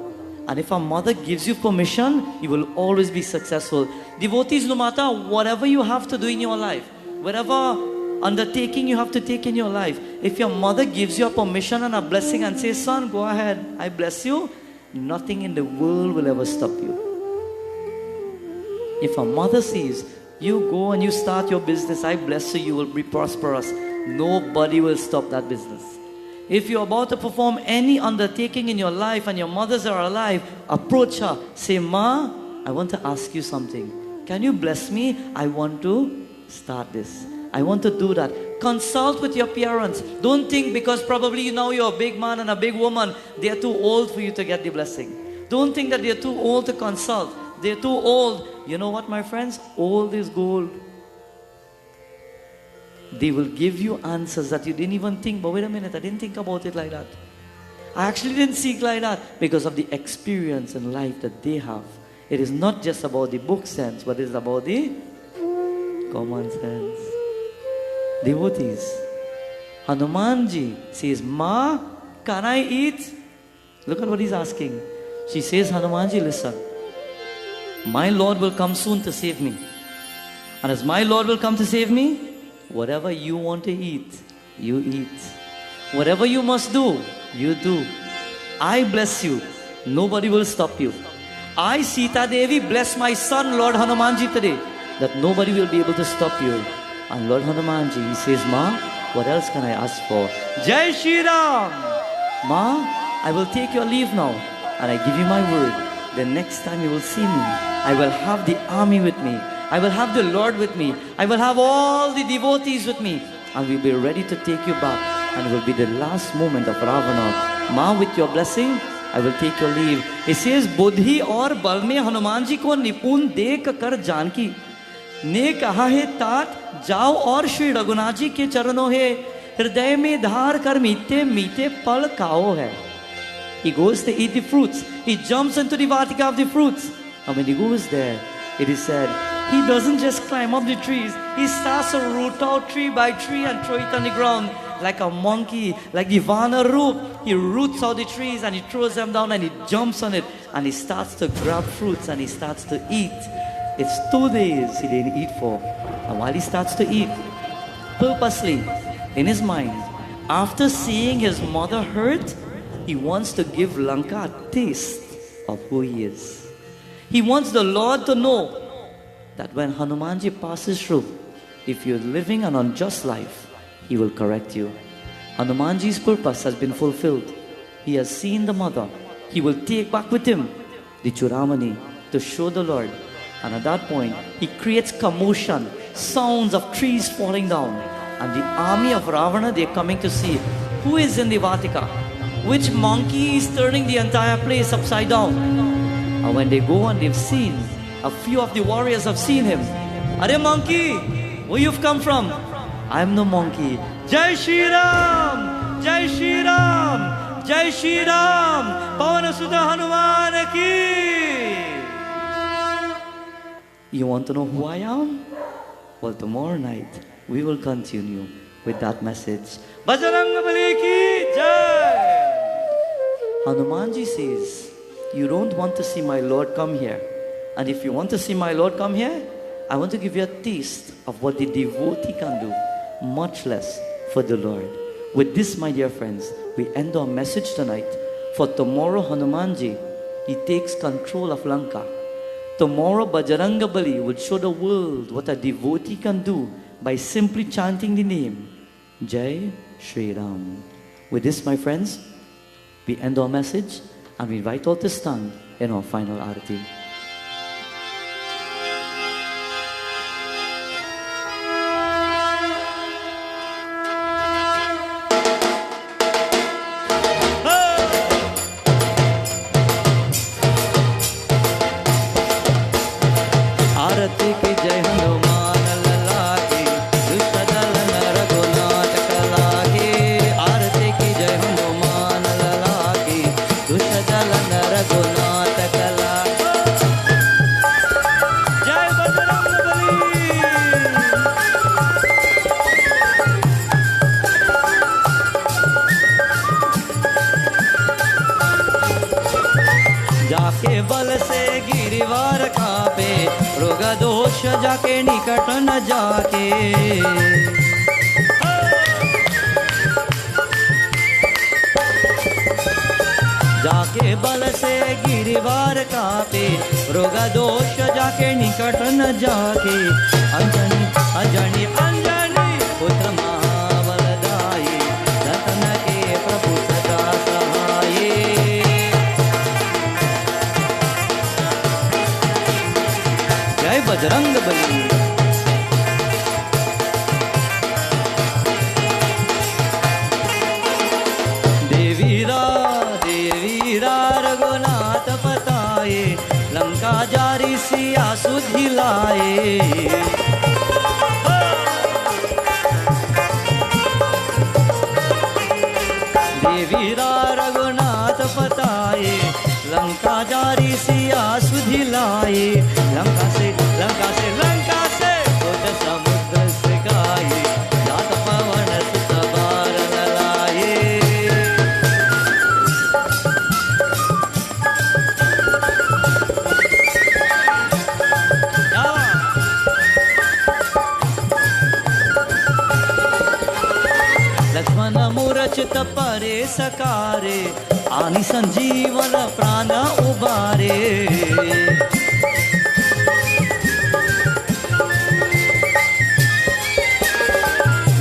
And if a mother gives you permission, you will always be successful. Devotees, no matter whatever you have to do in your life, whatever undertaking you have to take in your life, if your mother gives you a permission and a blessing and says, son, go ahead, I bless you, nothing in the world will ever stop you. If a mother says, you go and you start your business, I bless you, you will be prosperous, nobody will stop that business. If you're about to perform any undertaking in your life and your mothers are alive, approach her. Say, Ma, I want to ask you something. Can you bless me? I want to start this. I want to do that. Consult with your parents. Don't think because probably now you're a big man and a big woman, they're too old for you to get the blessing. Don't think that they're too old to consult. They're too old. You know what, my friends? Old is gold. They will give you answers that you didn't even think. But wait a minute, I didn't think about it like that. I actually didn't seek like that because of the experience in life that they have. It is not just about the book sense, but it is about the common sense. Devotees, Hanumanji says, Ma, can I eat? Look at what he's asking. She says, Hanumanji, listen. My Lord will come soon to save me. And as my Lord will come to save me, whatever you want to eat, you eat. Whatever you must do, you do. I bless you. Nobody will stop you. I, Sita Devi, bless my son, Lord Hanumanji, today, that nobody will be able to stop you. And Lord Hanumanji, he says, Ma, what else can I ask for? Jai Shri Ram! Ma, I will take your leave now. And I give you my word. The next time you will see me, I will have the army with me. I will have the Lord with me. I will have all the devotees with me. And we'll be ready to take you back. And it will be the last moment of Ravana. Ma, with your blessing, I will take your leave. He says, Buddhi aur bal mein Hanumanji ko nipun dekh kar Janki ने कहा है तात जाओ और श्री रघुनाथ जी के चरणों है हृदय में धार कर मीठे मीठे फल खाओ है. He goes to eat the fruits. He jumps into the Vatika of the fruits. And when he goes there, it is said, he doesn't just climb up the trees. He starts to root out tree by tree and throw it on the ground. Like a monkey, like the Vana Roop. He roots out the trees and he throws them down and he jumps on it. And he starts to grab fruits and he starts to eat. It's 2 days he didn't eat for. And while he starts to eat, purposely, in his mind, after seeing his mother hurt, he wants to give Lanka a taste of who he is. He wants the Lord to know that when Hanumanji passes through, if you're living an unjust life, he will correct you. Hanumanji's purpose has been fulfilled. He has seen the mother. He will take back with him the Churamani to show the Lord And at that point, he creates commotion, sounds of trees falling down. And the army of Ravana, they are coming to see who is in the Vatika, which monkey is turning the entire place upside down. And when they go and they've seen, a few of the warriors have seen him. Are monkey, where you've come from? I am no monkey. Jai Shri Ram! Jai Shri Ram! Jai Shri Ram! Pavan Sudha Hanuman ki! You want to know who I am? Well, tomorrow night we will continue with that message. Bajrang ki Jai! Hanumanji says, you don't want to see my Lord, come here. And if you want to see my Lord, come here, I want to give you a taste of what the devotee can do, much less for the Lord. With this, my dear friends, we end our message tonight. For tomorrow, Hanumanji, he takes control of Lanka. Tomorrow, Bajrangabali will show the world what a devotee can do by simply chanting the name, Jai Shri Ram. With this, my friends, we end our message and we invite all to stand in our final arati. जाके निकट न जाके जाके बल से गिरिवार कापे रोग दोष जाके निकट न जाके अंजनी अंजनी अंजनी पुत्र महाबलदाई रतन के प्रभु सदा सहाये जय बजरंग बली। देवीरा रघुनाथ पताए लंका जारी सिया सुधिलाए देवीरा रघुनाथ पताए लंका जारी सिया सुधिलाए लंका से कोट समुद्र से गाये जात पवन सुत बार ललाए लक्ष्मण मूरछित परे सकारे आनि संजीवन प्राण उबारे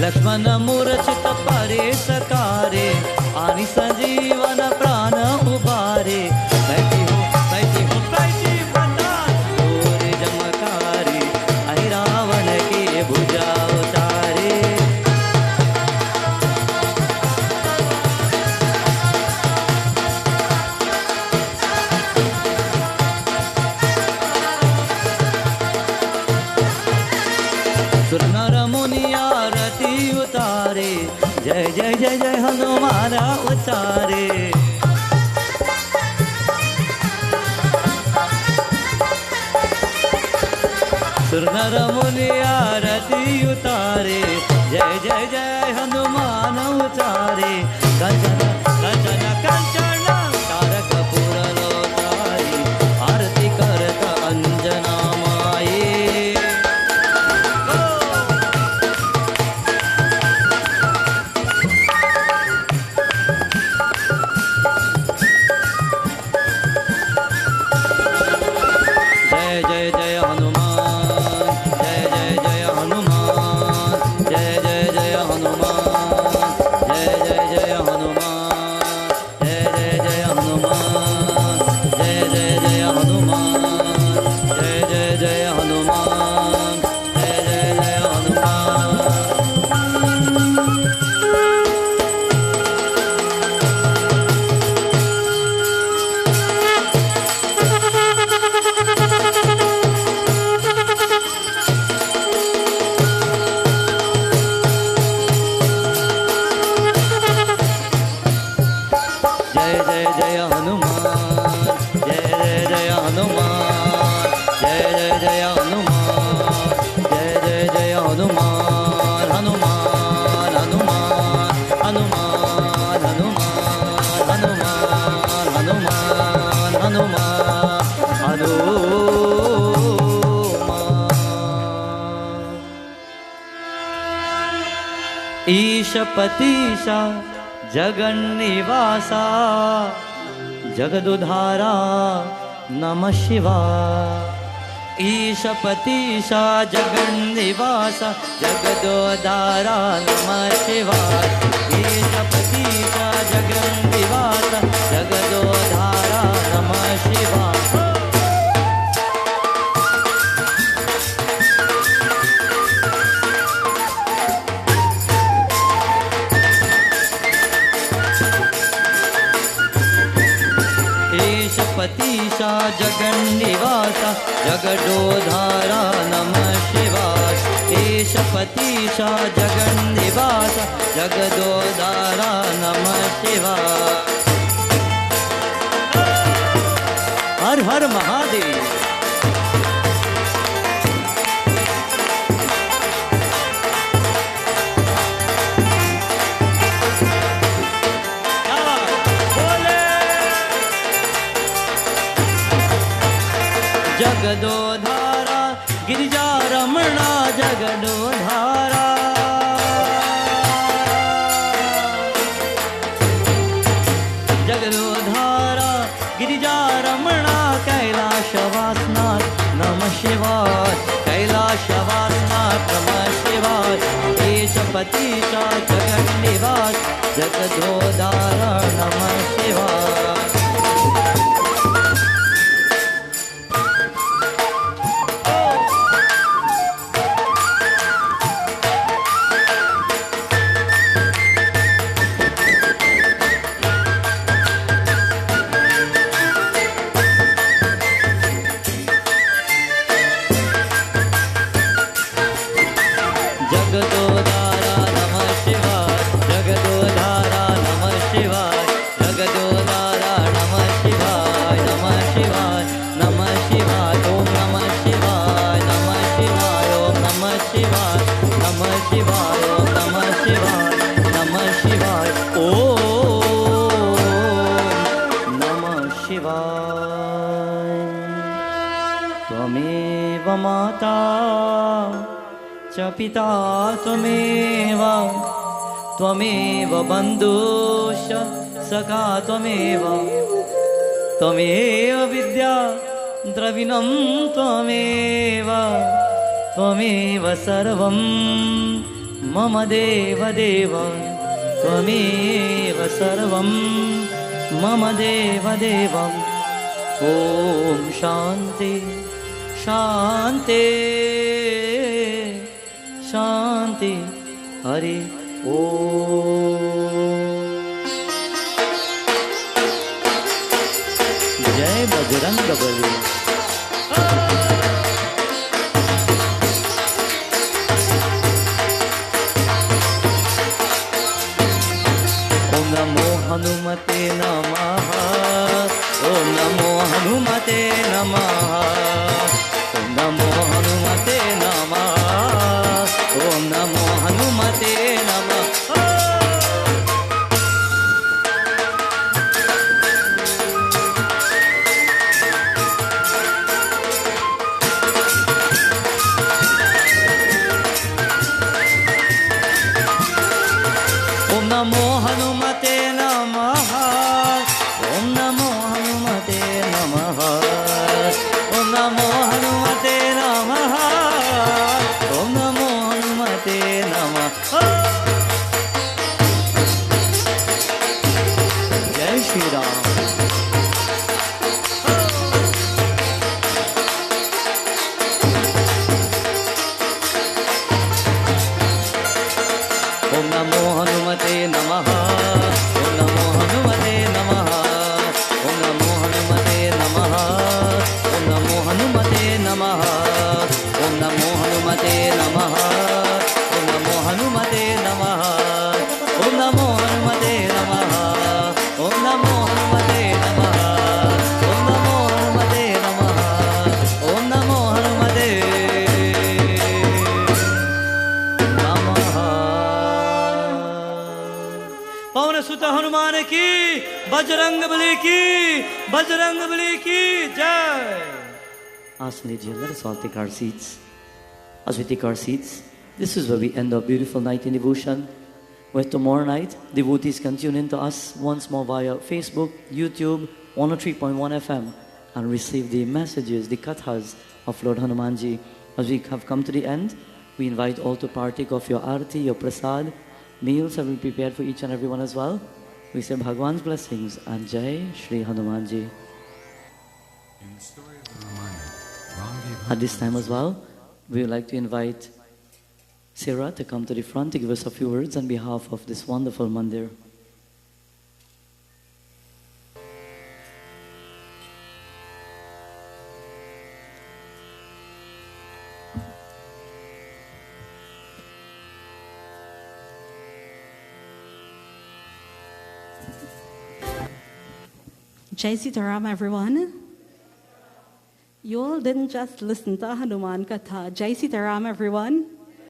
लक्ष्मण मूरछित परे सकारे आनि संजीवन प्राण उबारे बैठी हो तोरे जमकारी अहि रावण के भुजा उतारे सुर नर मुनि आरती उतारे जय जय जय जय हनुमान उतारे सुर नर मुनि आरती उतारे जय जय जय हनुमान उतारे कंचन कंचन कंचन तारक पुर लोतारी आरती करत अंजना माये जय जय हनुमान जय जय जय हनुमान जय जय जय हनुमान जय जय जय हनुमान ईशपतीशा जगन्निवासा जगदुधारा नमः शिवाय। ईशपतीशा जगन्निवासा जगदोधारा नमः शिवाय। ईशपतीशा जगन्निवासा जगदोधारा नमः शिवाय। ईशपतीशा जगन्निवासा जगदोधारा नमः शिवाय। ईशपतीशा जगन्निवासा जगदोधारा नमः शिवाय। हर हर महादेव। जगदोधारा गिरिजा रमणा जगदोधारा। जगदोधारा गिरिजा रमणा कैलाशवासनाथ नमः शिवाय। कैलाशवासनाथ नमः शिवाय। ईशपतीशा जगन्निवास जगदोधारा नमः शिवाय। जगदोधारा नमः शिवाय। जगदोधारा नमः शिवाय। जगदोधारा नमः शिवाय। नमः शिवाय नमः शिवाय। ओम नमः शिवाय नमः शिवाय। ओम नमः शिवाय नमः शिवाय। ओम नमः शिवाय नमः शिवाय। ओम नमः शिवाय। त्वमेव माता च पिता त्वमेव। त्वमेव बन्धुश्च सखा त्वमेव। त्वमेव विद्या द्रविणं त्वमेव। त्वमेव सर्वं मम देवदेव। त्वमेव सर्वं मम देवदेव। ॐ शान्ति शान्ति शांति हरि ओम। जय बजरंगबली। ओम नमो हनुमते नमः। ओम नमो हनुमते नमः। ओम नमो हनुमते नमः। ओम नमो हनुमते नमः। ओम नमो हनुमते नमः। ओम नमो हनुमते नमः। ओम नमो हनुमते नमः। ओम नमो हनुमते नमः। जय श्री राम। ओम नमो हनुमते नमः। ओम नमो हनुमते नमः। ओम नमो हनुमते नमः। ओम नमो हनुमते नमः। ओम नमो हनुमते नमः। ओम नमो हनुमते नमः। ओम नमो हनुमते नमः। ओम नमो हनुमते नमः। ओम नमो हनुमते नमः। ओम नमो हनुमते नमः। पवन सुत हनुमान की, बजरंगबली की, बजरंगबली की जय। Ask Lydia, let us all take our seats. As we take our seats, this is where we end our beautiful night in devotion. where tomorrow night devotees can tune in to us once more via Facebook, YouTube, 103.1 FM and receive the messages, the kathas of Lord Hanumanji. As we have come to the end, we invite all to partake of your arti, your prasad. Meals have been prepared for each and everyone as well. We say Bhagwan's blessings and Jai Shri Hanumanji. At this time as well, we would like to invite Sarah to come to the front to give us a few words on behalf of this wonderful mandir. Jai Sitaram, everyone. You all didn't just listen to Hanuman Katha. Jai Sitaram, everyone.